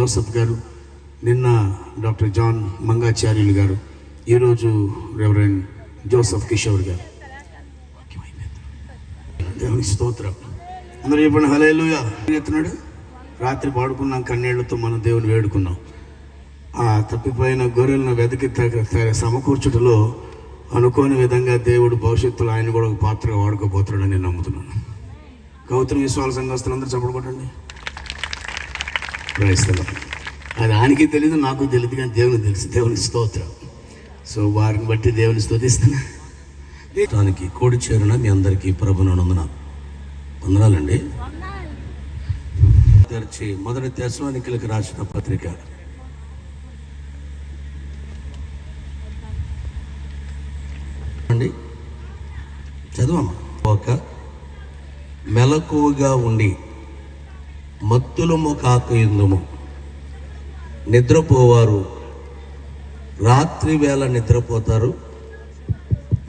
Joseph గారు, నిన్న doctor John Mangacharyulu గారు, ఈరోజు రెవరెండ్ జోసఫ్ కిషోర్ గారు. దేవుని స్తోత్రం. అందరూ చెప్పండి హల్లెలూయా. చెప్తున్నాడు, రాత్రి పాడుకున్నాం, కన్నీళ్లతో మనం దేవుని వేడుకున్నాం. ఆ తప్పిపోయిన గొర్రెలను వెతికి సమకూర్చుటలో అనుకోని విధంగా దేవుడు భవిష్యత్తులో ఆయన కూడా ఒక పాత్రగా వాడుకోబోతున్నాడని నేను నమ్ముతున్నాను. గౌతమ విశ్వాస సంఘస్థులందరూ చెప్పబట్టండి. క్రైస్తవం అది ఆయనకి తెలీదు, నాకు తెలియదు, కానీ దేవునికి తెలుసు. దేవుని స్తోత్రం. సో వారిని బట్టి దేవుని స్తుతిస్తున్నా. దానికి కూడి చేరిన మీ అందరికీ ప్రభువుని వందనాలండి. తెరిచి 1 తెస్సలోనికీయులకు రాసిన పత్రిక అండి, చదవమ్మా. ఒక మెలకువగా ఉండి మత్తులము కాక ఎందుము, నిద్రపోవారు రాత్రి వేళ నిద్రపోతారు,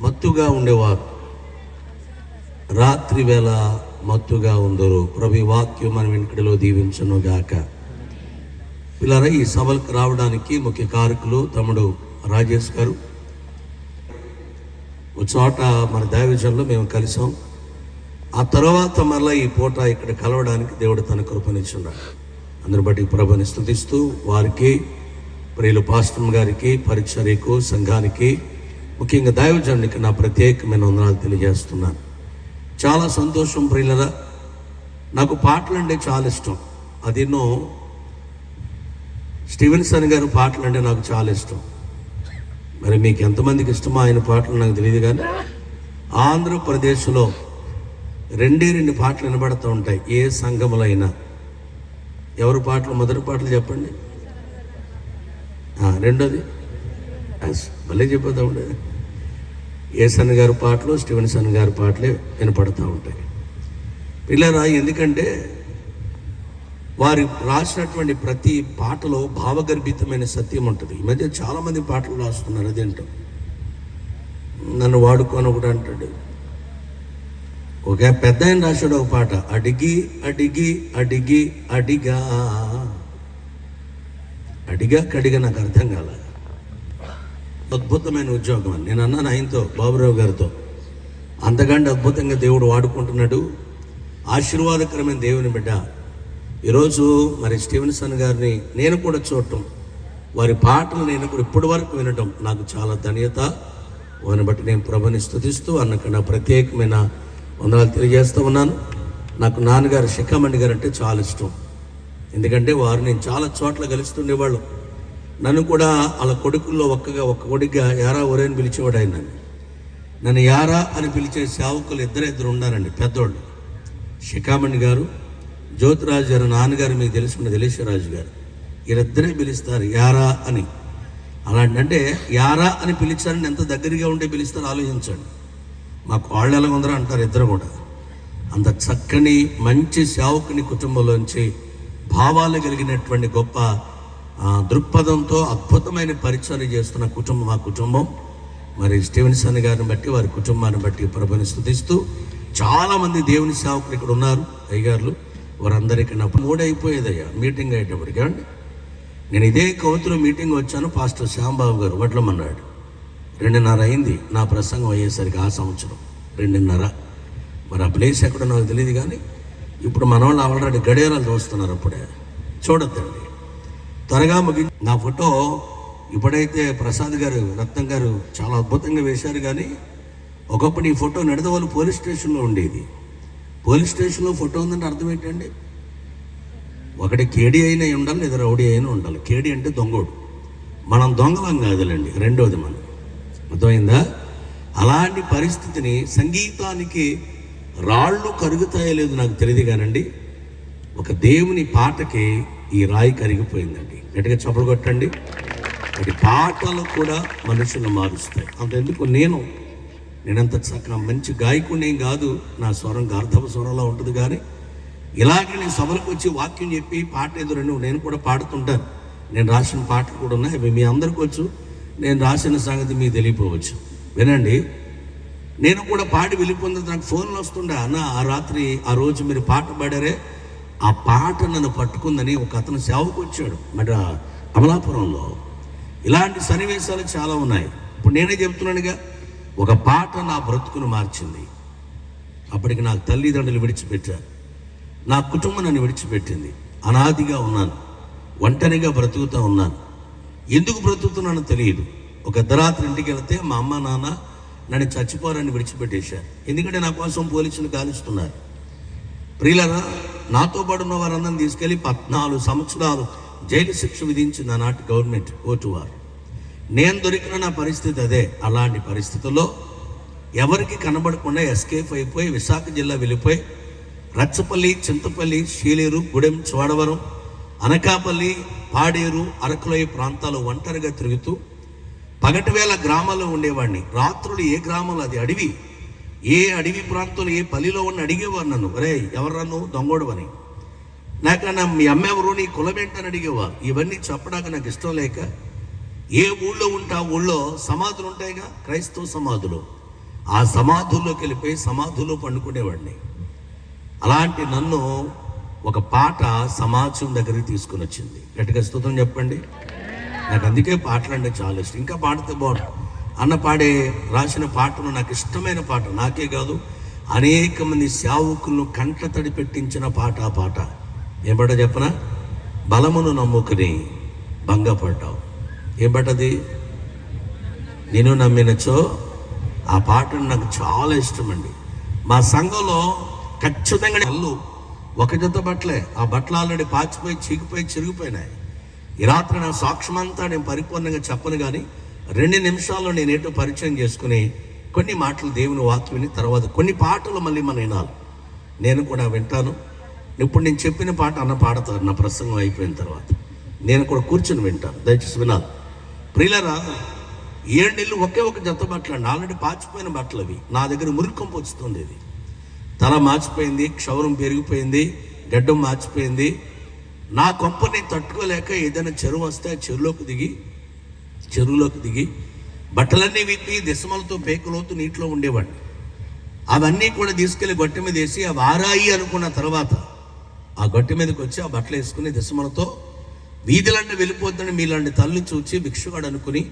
మత్తుగా ఉండేవారు రాత్రి వేళ మత్తుగా ఉందరు. ప్రభు వాక్యం మన వెనుకడిలో దీవించను గాక. పిల్లరా, ఈ సభలకు రావడానికి ముఖ్య కారకులు తమ్ముడు రాజేష్ గారు. ఒక చోట మన దైవజనులు మేము కలిసాం. ఆ తర్వాత మళ్ళీ ఈ పూట ఇక్కడ కలవడానికి దేవుడు తన కృపనిచ్చున్నాడు. అందరి బట్టి ప్రభుని స్తుతిస్తూ వారికి, ప్రియులు పాస్టర్ గారికి, పరిచర్యకు, సంఘానికి, ముఖ్యంగా దైవజనునికి నా ప్రత్యేకమైన వందనాలు తెలియజేస్తున్నాను. చాలా సంతోషం ప్రియులరా. నాకు పాటలు అంటే చాలా ఇష్టం. అదేనో స్టీవెన్సన్ గారి పాటలు అంటే నాకు చాలా ఇష్టం. మరి మీకు ఎంతమందికి ఇష్టమో ఆయన పాటలు నాకు తెలియదు, కానీ ఆంధ్రప్రదేశ్లో 2 పాటలు వినబడుతూ ఉంటాయి ఏ సంఘములో అయినా. ఎవరి పాటలు? మొదటి పాటలు చెప్పండి. రెండోది మళ్ళీ చెప్పేద్దా ఉండేది. ఏసన్ గారి పాటలు, స్టీవెన్సన్ గారి పాటలే వినపడుతూ ఉంటాయి పిల్లరా. ఎందుకంటే వారు రాసినటువంటి ప్రతి పాటలో భావగర్భితమైన సత్యం ఉంటుంది. ఈ మధ్య చాలామంది పాటలు రాస్తున్నారు. అదేంటో నన్ను వాడుకొని ఒకటి అంటాడు. ఒక పెద్ద ఆయన రాశాడు ఒక పాట, అడిగి అడిగి అడిగి అడిగా అడిగా కడిగా. నాకు అర్థం కాలేదు. అద్భుతమైన ఉద్యోగం అని నేను అన్నాను ఆయనతో, బాబురావు గారితో. అంతకంటే అద్భుతంగా దేవుడు వాడుకుంటున్నాడు. ఆశీర్వాదకరమైన దేవుని బిడ్డ. ఈరోజు మరి స్టీవెన్సన్ గారిని నేను కూడా చూడటం, వారి పాటలు నేను కూడా ఇప్పటి వరకు వినటం నాకు చాలా ధన్యత. వారిని బట్టి నేను ప్రభుని స్తుతిస్తూ అన్నకన్నా ప్రత్యేకమైన వందనాలు తెలియజేస్తూ ఉన్నాను. నాకు నాన్నగారు శిఖామణి గారు అంటే చాలా ఇష్టం. ఎందుకంటే వారు నేను చాలా చోట్ల కలుస్తుండేవాళ్ళు. నన్ను కూడా వాళ్ళ కొడుకుల్లో ఒక్క కొడుకుగా యారా ఒరే అని పిలిచేవాడు ఆయన. నన్ను యారా అని పిలిచే సేవకులు ఇద్దరు ఉన్నారండి, పెద్దోళ్ళు. శిఖామణి గారు, జ్యోతిరాజు గారు, నాన్నగారు మీకు తెలుసుకున్న దిలీశ్వరరాజు గారు, వీళ్ళిద్దరే పిలుస్తారు యారా అని. అలాంటి అంటే యారా అని పిలిచారని ఎంత దగ్గరగా ఉంటే పిలుస్తారో ఆలోచించండి. మా కాళ్ళు ఎలా ఉందరో అంటారు ఇద్దరు కూడా. అంత చక్కని మంచి సేవకుని కుటుంబంలోంచి భావాలు కలిగినటువంటి గొప్ప దృక్పథంతో అద్భుతమైన పరిచర్య చేస్తున్న కుటుంబం మా కుటుంబం. మరి స్టీవెన్సన్ గారిని బట్టి, వారి కుటుంబాన్ని బట్టి ప్రభుని స్తుతిస్తూ చాలామంది దేవుని సేవకులు ఇక్కడ ఉన్నారు. అయ్యగారులు వారందరికీ నా 3 అయిపోయేదయ్యా మీటింగ్ అయ్యేటప్పటికి. అండి నేను ఇదే కవితలో మీటింగ్ వచ్చాను. పాస్టర్ శ్యాంబాబు గారు వడ్లమన్నాడు. 2:30 అయింది నా ప్రసంగం అయ్యేసరికి. ఆ సంవత్సరం 2:30. మరి ఆ ప్లేస్ ఎక్కడో నాకు తెలియదు, కానీ ఇప్పుడు మన వాళ్ళు ఆల్రెడీ గడియారాలు చూస్తున్నారు. అప్పుడే చూడొద్దండి, త్వరగా ముగించి. నా ఫోటో ఇప్పుడైతే ప్రసాద్ గారు, రత్నం గారు చాలా అద్భుతంగా వేశారు, కానీ ఒకప్పుడు ఈ ఫోటో నిడదవోలు పోలీస్ స్టేషన్లో ఉండేది. పోలీస్ స్టేషన్లో ఫోటో ఉందంటే అర్థం ఏంటండి? ఒకటి కేడీ అయినా ఉండాలి, లేదా రౌడీ అయినా ఉండాలి. కేడీ అంటే దొంగోడు, మనం దొంగలం కాదులేండి. రెండోది మనం, అర్థమైందా? అలాంటి పరిస్థితిని సంగీతానికి రాళ్ళు కరుగుతాయో లేదు నాకు తెలియదు, కానండి ఒక దేవుని పాటకి ఈ రాయి కరిగిపోయిందండి. గట్టిగా చప్పలు కొట్టండి. వాటి పాటలు కూడా మనుషులను మారుస్తాయి. అంతెందుకు నేనంత చక్కగా మంచి గాయకుడిని కాదు. నా స్వరం గార్ధవ స్వరంలో ఉంటుంది, కానీ ఇలాగే నేను సభలకు వచ్చి వాక్యం చెప్పి పాట ఎదురని నేను కూడా పాడుతుంటాను. నేను రాసిన పాటలు కూడా ఉన్నాయి, అవి మీ అందరికీ వచ్చు. నేను రాసిన సంగతి మీకు తెలియపోవచ్చు. వినండి, నేను కూడా పాడి వెళ్ళిపోయిన నాకు ఫోన్లు వస్తుండే, అన్న ఆ రోజు మీరు పాట పాడారే, ఆ పాట నన్ను పట్టుకుందని ఒక అతను సేవకు వచ్చాడు మరి అమలాపురంలో. ఇలాంటి సన్నివేశాలు చాలా ఉన్నాయి. ఇప్పుడు నేనే చెప్తున్నానుగా, ఒక పాట నా బ్రతుకును మార్చింది. అప్పటికి నాకు తల్లిదండ్రులు విడిచిపెట్టారు, నా కుటుంబం నన్ను విడిచిపెట్టింది. అనాదిగా ఉన్నాను, ఒంటరిగా బ్రతుకుతూ ఉన్నాను. ఎందుకు బ్రతుకుతున్నానో తెలియదు. ఒక అర్ధరాత్రి ఇంటికి వెళ్తే మా అమ్మ నాన్న నన్ను చచ్చిపోరని విడిచిపెట్టేశారు. ఎందుకంటే నా కోసం పోలీసులు కాలుస్తున్నారు. ప్రియులరా, నాతో పాటు ఉన్న వారందరిని తీసుకెళ్ళి 14 సంవత్సరాలు జైలు శిక్ష విధించింది ఆనాటి గవర్నమెంట్ కోర్టు వారు. నేను దొరికిన నా పరిస్థితి అదే. అలాంటి పరిస్థితుల్లో ఎవరికి కనబడకుండా ఎస్కేప్ అయిపోయి విశాఖ జిల్లా వెళ్ళిపోయి రచ్చపల్లి, చింతపల్లి, శీలేరు, గూడెం, చోడవరం, అనకాపల్లి, పాడేరు, అరకులోయ ప్రాంతాలు ఒంటరిగా తిరుగుతూ పగటి వేళ గ్రామాల్లో ఉండేవాడిని. రాత్రులు ఏ గ్రామంలో, అది అడవి, ఏ అడవి ప్రాంతంలో ఏ పల్లిలో ఉన్న అడిగేవారు నన్ను, ఒరే ఎవరు నువ్వు దొంగోడు అని. నాకన్నా మీ అమ్మ ఎవరు, నీ కులమేంటని అడిగేవారు. ఇవన్నీ చెప్పడానికి నాకు ఇష్టం లేక ఏ ఊళ్ళో ఉంటే ఆ ఊళ్ళో సమాధులు ఉంటాయిగా, క్రైస్తవ సమాధులు, ఆ సమాధుల్లోకి వెళ్ళిపోయి సమాధుల్లో పండుకునేవాడిని. అలాంటి నన్ను ఒక పాట సమాజం దగ్గరికి తీసుకుని వచ్చింది. గట్టిగా స్తోత్రం చెప్పండి. నాకు అందుకే పాటలు అంటే చాలా ఇష్టం. ఇంకా పాడితే బాగుంటుంది. అన్న పాడే రాసిన పాటలు నాకు ఇష్టమైన పాట. నాకే కాదు, అనేక మంది సేవకులను కంట తడి పెట్టించిన పాట. ఆ పాట ఏం పాట చెప్పనా? బలమును నమ్ముకుని భంగపడ్డావు. ఏం పాట అది? నేను నమ్మినచో. ఆ పాట నాకు చాలా ఇష్టం అండి. మా సంఘంలో ఖచ్చితంగా అల్లు ఒక జత బట్టలే, ఆ బట్టలు ఆల్రెడీ పాచిపోయి, చీకిపోయి, చిరిగిపోయినాయి. ఈ రాత్రి నా సాక్ష్యం అంతా నేను పరిపూర్ణంగా చెప్పను, కానీ 2 నిమిషాల్లో నేను ఏంటో పరిచయం చేసుకుని కొన్ని మాటలు దేవుని వాక్యం విని తర్వాత కొన్ని పాటలు మళ్ళీ మనం వినాలి. నేను కూడా వింటాను. ఇప్పుడు నేను చెప్పిన పాట అన్న పాడతారు నా ప్రసంగం అయిపోయిన తర్వాత. నేను కూడా కూర్చొని వింటాను, దయచేసి వినాలి. ప్రియులరా, 7 నెలలు ఒకే ఒక జత బట్టలు అండి, ఆల్రెడీ పాచిపోయిన బట్టలు అవి. నా దగ్గర మురికంపు వస్తుంది. ఇది తల మార్చిపోయింది, క్షవరం పెరిగిపోయింది, గడ్డం మార్చిపోయింది. నా కొంపని తట్టుకోలేక ఏదైనా చెరువు వస్తే ఆ చెరువులోకి దిగి బట్టలన్నీ విప్పి దిశమలతో పేకలోతు నీటిలో ఉండేవాడిని. అవన్నీ కూడా తీసుకెళ్ళి గొట్టె మీద వేసి అవి ఆరాయి అనుకున్న తర్వాత ఆ గొట్టె మీదకి వచ్చి ఆ బట్టలు వేసుకుని దిశమలతో వీధులన్నీ వెళ్ళిపోతుందని మీలాంటి తల్లి చూచి భిక్షగాడు అనుకుని,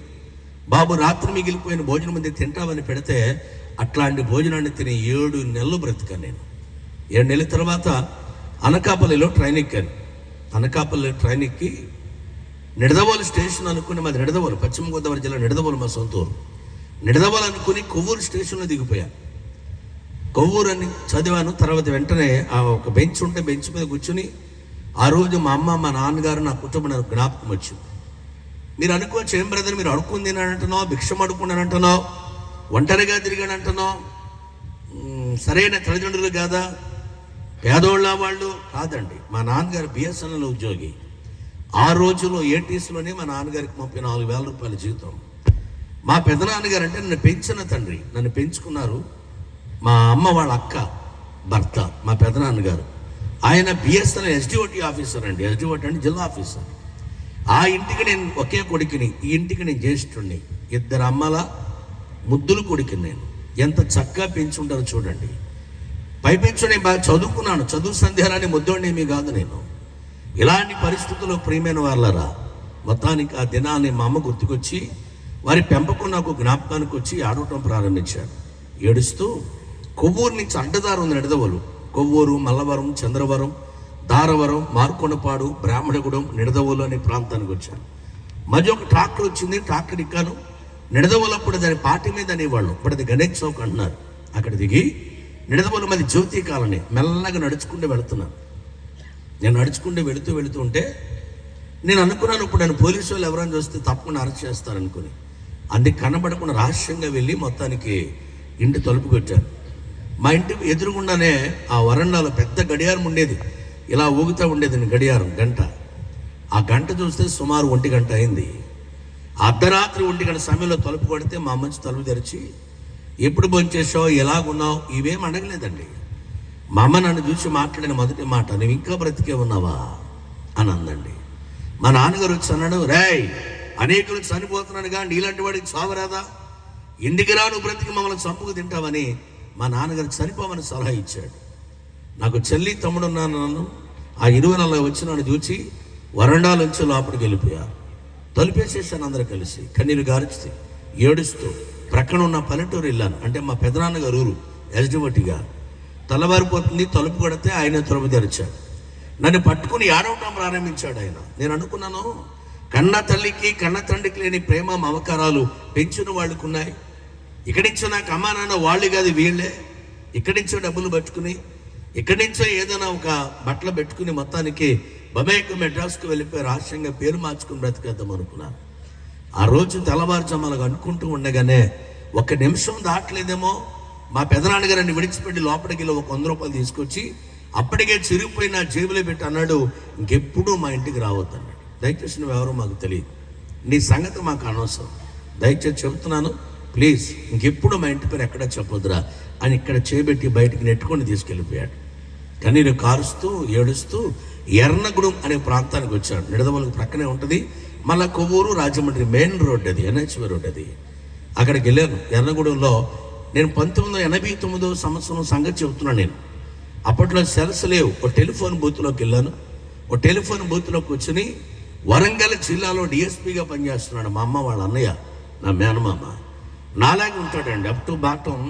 బాబు రాత్రి మిగిలిపోయిన భోజనం మంది తింటామని పెడితే అట్లాంటి భోజనాన్ని తిని 7 నెలలు బ్రతికాను నేను. 7 నెలల తర్వాత అనకాపల్లిలో ట్రైన్ ఎక్కాను. అనకాపల్లి ట్రైన్ ఎక్కి నిడదవోలు స్టేషన్ అనుకుని, మాది నిడదవోలు, పశ్చిమ గోదావరి జిల్లా నిడదవోలు మా సొంత ఊరు. నిడదవోలు అనుకుని కొవ్వూరు స్టేషన్లో దిగిపోయాను. కొవ్వూరు అని చదివాను. తర్వాత వెంటనే ఆ ఒక బెంచ్ ఉంటే బెంచ్ మీద కూర్చుని ఆ రోజు మా అమ్మ, మా నాన్నగారు, నా కుటుంబం నాకు జ్ఞాపకం వచ్చింది. మీరు అనుకోవచ్చు, ఏం బ్రదర్ మీరు అడుక్కుంది అంటున్నావు, భిక్షం అడుక్కున్నాను అంటున్నావు, ఒంటరిగా తిరిగాను అంటున్నావు, సరైన తల్లిదండ్రులు కాదా, పేదోళ్ళ వాళ్ళు కాదండి. మా నాన్నగారు బిఎస్ఎన్ఎల్ ఉద్యోగి. ఆ రోజుల్లో 80sలోనే మా నాన్నగారికి 34,000 రూపాయల జీతం. మా పెదనాన్నగారు అంటే నన్ను పెంచిన తండ్రి, నన్ను పెంచుకున్నారు. మా అమ్మ వాళ్ళ అక్క భర్త మా పెదనాన్నగారు, ఆయన బిఎస్ఎన్ఎల్ ఎస్డిఓటి ఆఫీసర్ అండి. ఎస్డిఓటి అంటే జిల్లా ఆఫీసర్. ఆ ఇంటికి నేను ఒకే కొడుకుని, ఈ ఇంటికి నేను జ్యేష్ఠుడిని. 2 అమ్మల ముద్దులు కొడుకుని నేను. ఎంత చక్కగా పెంచుంటారో చూడండి. పైపెంచు నేను బాగా చదువుకున్నాను, చదువు సంధ్యాలని ముద్దోడిని ఏమీ కాదు నేను. ఇలాంటి పరిస్థితుల్లో ప్రియమైన వాళ్ళరా, మొత్తానికి ఆ దినాన్ని మా అమ్మ గుర్తుకొచ్చి వారి పెంపకం నాకు జ్ఞాపకానికి వచ్చి ఆడవటం ప్రారంభించాడు. ఏడుస్తూ కొవ్వూరు నుంచి అడ్డదారు ఉంది నిడదవోలు, కొవ్వూరు, మల్లవరం, చంద్రవరం, దారవరం, మార్కొండపాడు, బ్రాహ్మణగూడెం, నిడదవోలు అనే ప్రాంతానికి వచ్చాను. మధ్య ఒక ట్రాక్టర్ వచ్చింది, ట్రాక్టర్ ఎక్కాను. నిడదవోలు అప్పుడు దాని పాటి మీద అనేవాళ్ళు, ఇప్పుడు అది గణేష్ చౌక్ అంటున్నారు. అక్కడ దిగి నిడదవోలు మాది జ్యోతి కాలనీ, మెల్లగా నడుచుకుంటూ వెళుతున్నాను. నేను నడుచుకుంటూ వెళుతూ ఉంటే నేను అనుకున్నాను, ఇప్పుడు నేను పోలీసు వాళ్ళు ఎవరైనా చూస్తే తప్పకుండా అరెస్ట్ చేస్తారనుకుని. అందుకు కనబడకుండా రహస్యంగా వెళ్ళి మొత్తానికి ఇంటి తలుపు కొట్టాను. మా ఇంటి ఎదురుగుండానే ఆ వరండాలో పెద్ద గడియారం ఉండేది, ఇలా ఊగుతూ ఉండేది గడియారం గంట. ఆ గంట చూస్తే సుమారు 1 గంట అయింది. అర్ధరాత్రి 1 గంట సమయంలో తలుపు కొడితే మా అమ్మ తలుపు తెరిచి, ఎప్పుడు భోంచేసావు, ఎలాగున్నావు, ఇవేం అడగలేదండి. మా అమ్మ నన్ను చూసి మాట్లాడిన మొదటి మాట, నువ్వు ఇంకా బ్రతికే ఉన్నావా అని అందండి. మా నాన్నగారు వచ్చి అన్నాడు, రేయ్ అనేకులు చనిపోతున్నాను కానీ నీలాంటి వాడికి చావరాదా, ఇంటికి రా, నువ్వు బ్రతికి మమ్మల్ని చంపుకు తింటావని మా నాన్నగారు చనిపోమని సలహా ఇచ్చాడు. నాకు చెల్లి తమ్ముడు ఉన్నాను. ఆ 20-40 వచ్చిన చూసి వరండాలోంచి లోపలికి వెళ్ళిపోయారు. తలుపేసేసాను అందరూ కలిసి, కన్నీళ్ళు గారుస్తూ ఏడుస్తూ. ప్రక్కన ఉన్న పల్లెటూరు వెళ్ళాను, అంటే మా పెదనాన్నగారు ఊరు ఎస్డివటిగా. తెల్లవారిపోతుంది, తలుపు కొడితే ఆయన తలుపు తెరిచాడు. నన్ను పట్టుకుని ఏడవటం ప్రారంభించాడు ఆయన. నేను అనుకున్నాను, కన్న తల్లికి కన్న తండ్రికి లేని ప్రేమ మమకారాలు పెంచిన వాళ్ళకు ఉన్నాయి. ఇక్కడి నుంచో నాకు అమ్మా నాన్న వాళ్ళు కాదు వీళ్ళే. ఇక్కడి నుంచో డబ్బులు పట్టుకుని, ఇక్కడి నుంచో ఏదైనా ఒక బట్టలు పెట్టుకుని మొత్తానికి బొమేకు మెడ్రాస్కు వెళ్ళిపోయి రహస్యంగా పేరు మార్చుకుని బ్రతికేద్దాం అనుకున్నాను. ఆ రోజు తెల్లవారుజాములకు అనుకుంటూ ఉండగానే 1 నిమిషం దాటలేదేమో మా పెదనాన్నగారిని విడిచిపెట్టి లోపలికి వెళ్ళి 100 రూపాయలు తీసుకొచ్చి అప్పటికే చిరిగిపోయిన జేబులో పెట్టి అన్నాడు, ఇంకెప్పుడు మా ఇంటికి రావద్దు అన్నాడు. దయచేసి నువ్వెవరో మాకు తెలియదు, నీ సంగతి మాకు అనవసరం, దయచేసి చెబుతున్నాను, ప్లీజ్ ఇంకెప్పుడు మా ఇంటి పేరు ఎక్కడా చెప్పొద్దురా అని ఇక్కడ చేపెట్టి బయటికి నెట్టుకొని తీసుకెళ్ళిపోయాడు. కన్నీరు కారుస్తూ ఏడుస్తూ ఎర్నగూడెం అనే ప్రాంతానికి వచ్చాడు. నిడదవోలుకు ప్రక్కనే ఉంటుంది. మళ్ళా కొవ్వూరు రాజమండ్రి మెయిన్ రోడ్, అది ఎన్హెచ్వి రోడ్. అది అక్కడికి వెళ్ళాను. ఎర్నగూడెంలో నేను 1989 సంవత్సరం సంగతి చెబుతున్నాను. నేను అప్పట్లో సెల్స్ లేవు. ఒక టెలిఫోన్ బూత్లోకి వెళ్ళాను. ఒక టెలిఫోన్ బూత్లోకి కూర్చుని వరంగల్ జిల్లాలో డిఎస్పీగా పనిచేస్తున్నాడు మా అమ్మ వాళ్ళ అన్నయ్య, నా మేనమామ. నాలాగే ఉంటాడండి, అప్ టు బాటం.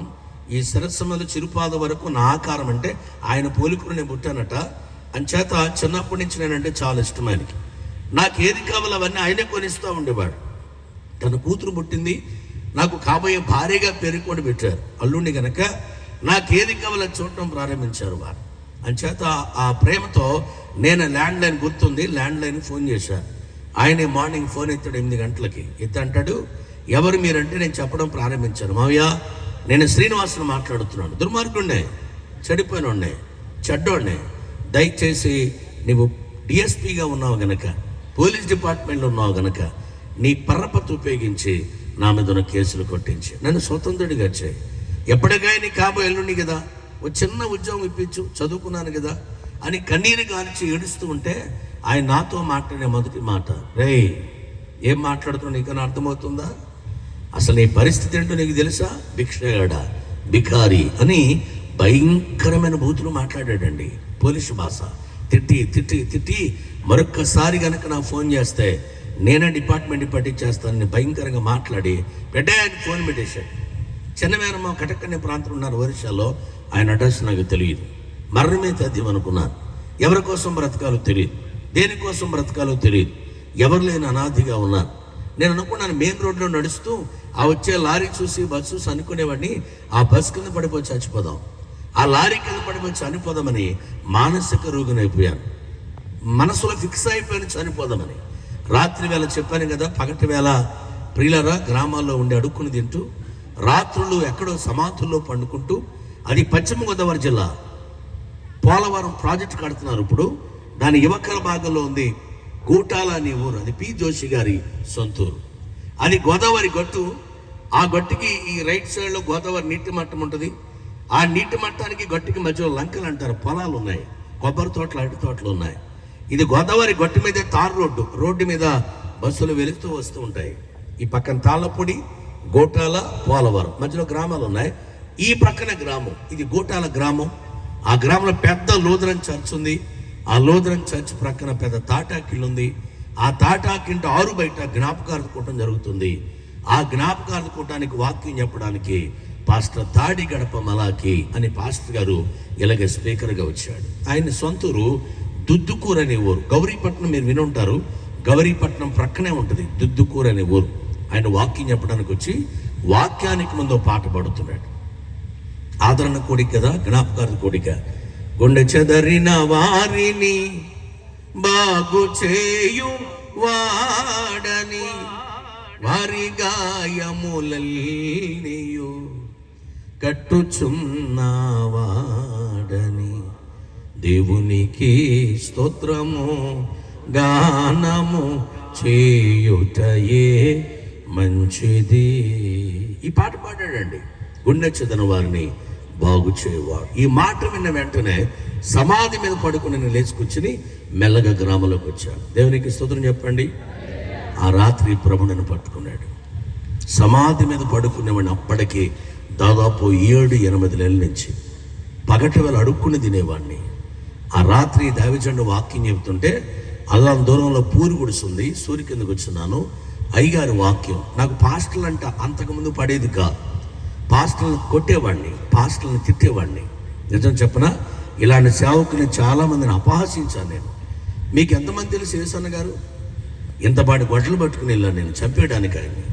ఈ శిరస్సు మీద చిరుపాద వరకు నా ఆకారం, అంటే ఆయన పోలికలు నేను పుట్టానట. అంచేత చిన్నప్పటి నుంచి నేనంటే చాలా ఇష్టం ఆయనకి. నాకు ఏది కావాలో అవన్నీ ఆయనే కొనిస్తూ ఉండేవాడు. తన కూతురు పుట్టింది, నాకు కాబోయే భార్యగా పేరు కూడా పెట్టారు అల్లుండి కనుక. నాకేది కావాలో చూడటం ప్రారంభించారు వారు. అంచేత ఆ ప్రేమతో నేను ల్యాండ్ లైన్ గుర్తుంది, ల్యాండ్ లైన్ ఫోన్ చేశాను. ఆయనే మార్నింగ్ ఫోన్ ఎత్తాడు 8 గంటలకి. అంటాడు, ఎవరు మీరంటే నేను చెప్పడం ప్రారంభించాను. మావయ్య, నేను శ్రీనివాసుని మాట్లాడుతున్నాను. దుర్మార్గుండే, చెడిపోయిన చెడ్డోడ్నే. దయచేసి నువ్వు డిఎస్పీగా ఉన్నావు గనక, పోలీస్ డిపార్ట్మెంట్లో ఉన్నావు గనక నీ పరపతి ఉపయోగించి నా మీద ఉన్న కేసులు కొట్టించి నన్ను స్వతంత్రుడిగా చేయి. ఎప్పటికైనా నీ కాబోయే ఎల్లుండి కదా, ఒక చిన్న ఉద్యోగం ఇప్పించు, చదువుకున్నాను కదా అని కన్నీరు గాల్చి ఏడుస్తూ ఉంటే ఆయన నాతో మాట్లాడే మొదటి మాట, రేయ్ ఏం మాట్లాడుతున్నావు నీకన్నా అర్థమవుతుందా? అసలు నీ పరిస్థితి ఏంటో నీకు తెలుసా? భిక్షగాడా, బికారి అని భయంకరమైన బూతులు మాట్లాడాడండి. పోలీసు భాష తిట్టి తిట్టి తిట్టి మరొక్కసారి కనుక నా ఫోన్ చేస్తే నేనే డిపార్ట్మెంట్ పట్టించేస్తానని భయంకరంగా మాట్లాడి ఆయన ఫోన్ పెట్టేశాడు. చిన్నమేనమ్మ కటక్కనే ప్రాంతం ఉన్నారు ఒరిస్సాలో. ఆయన అడ్రస్ నాకు తెలియదు. మరణమే తథ్యం అనుకున్నాను. ఎవరి కోసం బ్రతకాలో తెలియదు, దేనికోసం బ్రతకాలో తెలియదు. ఎవరు లేని అనాథిగా ఉన్నాను. నేను అనుకున్నాను మెయిన్ రోడ్లో నడుస్తూ ఆ వచ్చే లారీ చూసి బస్సు చూసి అనుకునేవాడిని, ఆ బస్ కింద పడిపోయి చచ్చిపోదాం, ఆ లారీ కింద పడిపోయి చనిపోదామని మానసిక రోగినైపోయాను. మనసులో ఫిక్స్ అయిపోయాను చనిపోదామని. రాత్రి వేళ చెప్పాను కదా, పగటి వేళ ప్రియులరా గ్రామాల్లో ఉండి అడుక్కుని తింటూ, రాత్రులు ఎక్కడో సమాధుల్లో పండుకుంటూ, అది పశ్చిమ గోదావరి జిల్లా పోలవరం ప్రాజెక్టు కడుతున్నారు ఇప్పుడు. దాని యువకర భాగంలో ఉంది గూటాల అనే ఊరు. అది పి జోషి గారి సొంతూరు. అది గోదావరి గట్టు. ఆ గట్టుకి ఈ రైట్ సైడ్లో గోదావరి నీటి మట్టం ఉంటుంది. ఆ నీటి మట్టానికి గట్టుకి మధ్యలో లంకలు అంటారు, పొలాలు ఉన్నాయి, కొబ్బరి తోటలు, అరటి తోటలు ఉన్నాయి. ఇది గోదావరి గట్టు మీదే తార్ రోడ్డు. రోడ్డు మీద బస్సులు వెళుతూ వస్తూ ఉంటాయి. ఈ పక్కన తాళ్ళపూడి, గోటాల, పోలవరం, మధ్యలో గ్రామాలు ఉన్నాయి. ఈ ప్రక్కన గ్రామం, ఇది గోటాల గ్రామం. ఆ గ్రామంలో పెద్ద లూథరన్ చర్చ్ ఉంది. ఆ లూథరన్ చర్చ్ ప్రక్కన పెద్ద తాటాకిల్ ఉంది. ఆ తాటాకింట 6 బయట జ్ఞాపకార్థ కూటం జరుగుతుంది. ఆ జ్ఞాపకార్థ కూటానికి వాక్యం చెప్పడానికి పాస్టర్ తాడి గడప మలాకి అని పాస్టర్ గారు ఇలాగే స్పీకర్గా వచ్చాడు. ఆయన సొంతూరు దుద్దుకూరు అనే ఊరు. గౌరీపట్నం మీరు వినుంటారు, గౌరీపట్నం ప్రక్కనే ఉంటుంది దుద్దుకూరు అనే ఊరు. ఆయన వాక్యం చెప్పడానికి వచ్చి వాక్యానికి ముందు పాట పాడుతున్నాడు. ఆదరణ కోడిక కదా, జ్ఞాపకార్థ కోడిక. గుండె చెదరిన వారిని బాగు చేయు వాడని, వారి గాయములన్నీయు కట్టుచున్నవాడని, దేవునికి స్తోత్రము గానము చేయుటయే మంచిది. ఈ పాట పాడాడండి. గుండె చెదన వారిని బాగు చేయవాడు. ఈ మాట విన్న వెంటనే సమాధి మీద పడుకుని నేను లేచి కూర్చుని మెల్లగా గ్రామంలోకి వచ్చాను. దేవునికి స్తోత్రం చెప్పండి. ఆ రాత్రి ప్రభువును పట్టుకున్నాడు. సమాధి మీద పడుకునేవాడిని. అప్పటికి దాదాపు 7-8 నెలల నుంచి పగటి వేళ అడుక్కుని తినేవాడిని. ఆ రాత్రి దైవజనుడు వాక్యం చెబుతుంటే అల్లం దూరంలో పూరి గుడిస్తుంది, సూర్య కిందకు వచ్చినాను. అయ్యగారి వాక్యం నాకు పాస్టర్లు అంటే అంతకుముందు పడేది కాదు. పాస్టర్లను కొట్టేవాడిని, పాస్టర్లను తిట్టేవాడిని. నిజం చెప్పనా, ఇలాంటి సేవకుని చాలామందిని అపహాసించాను నేను. మీకు ఎంతమంది తెలుసు యేసన్న గారు? ఇంతపాటి గొడ్డలు పట్టుకుని వెళ్ళాను నేను చంపేయడానికి ఆయన్ని.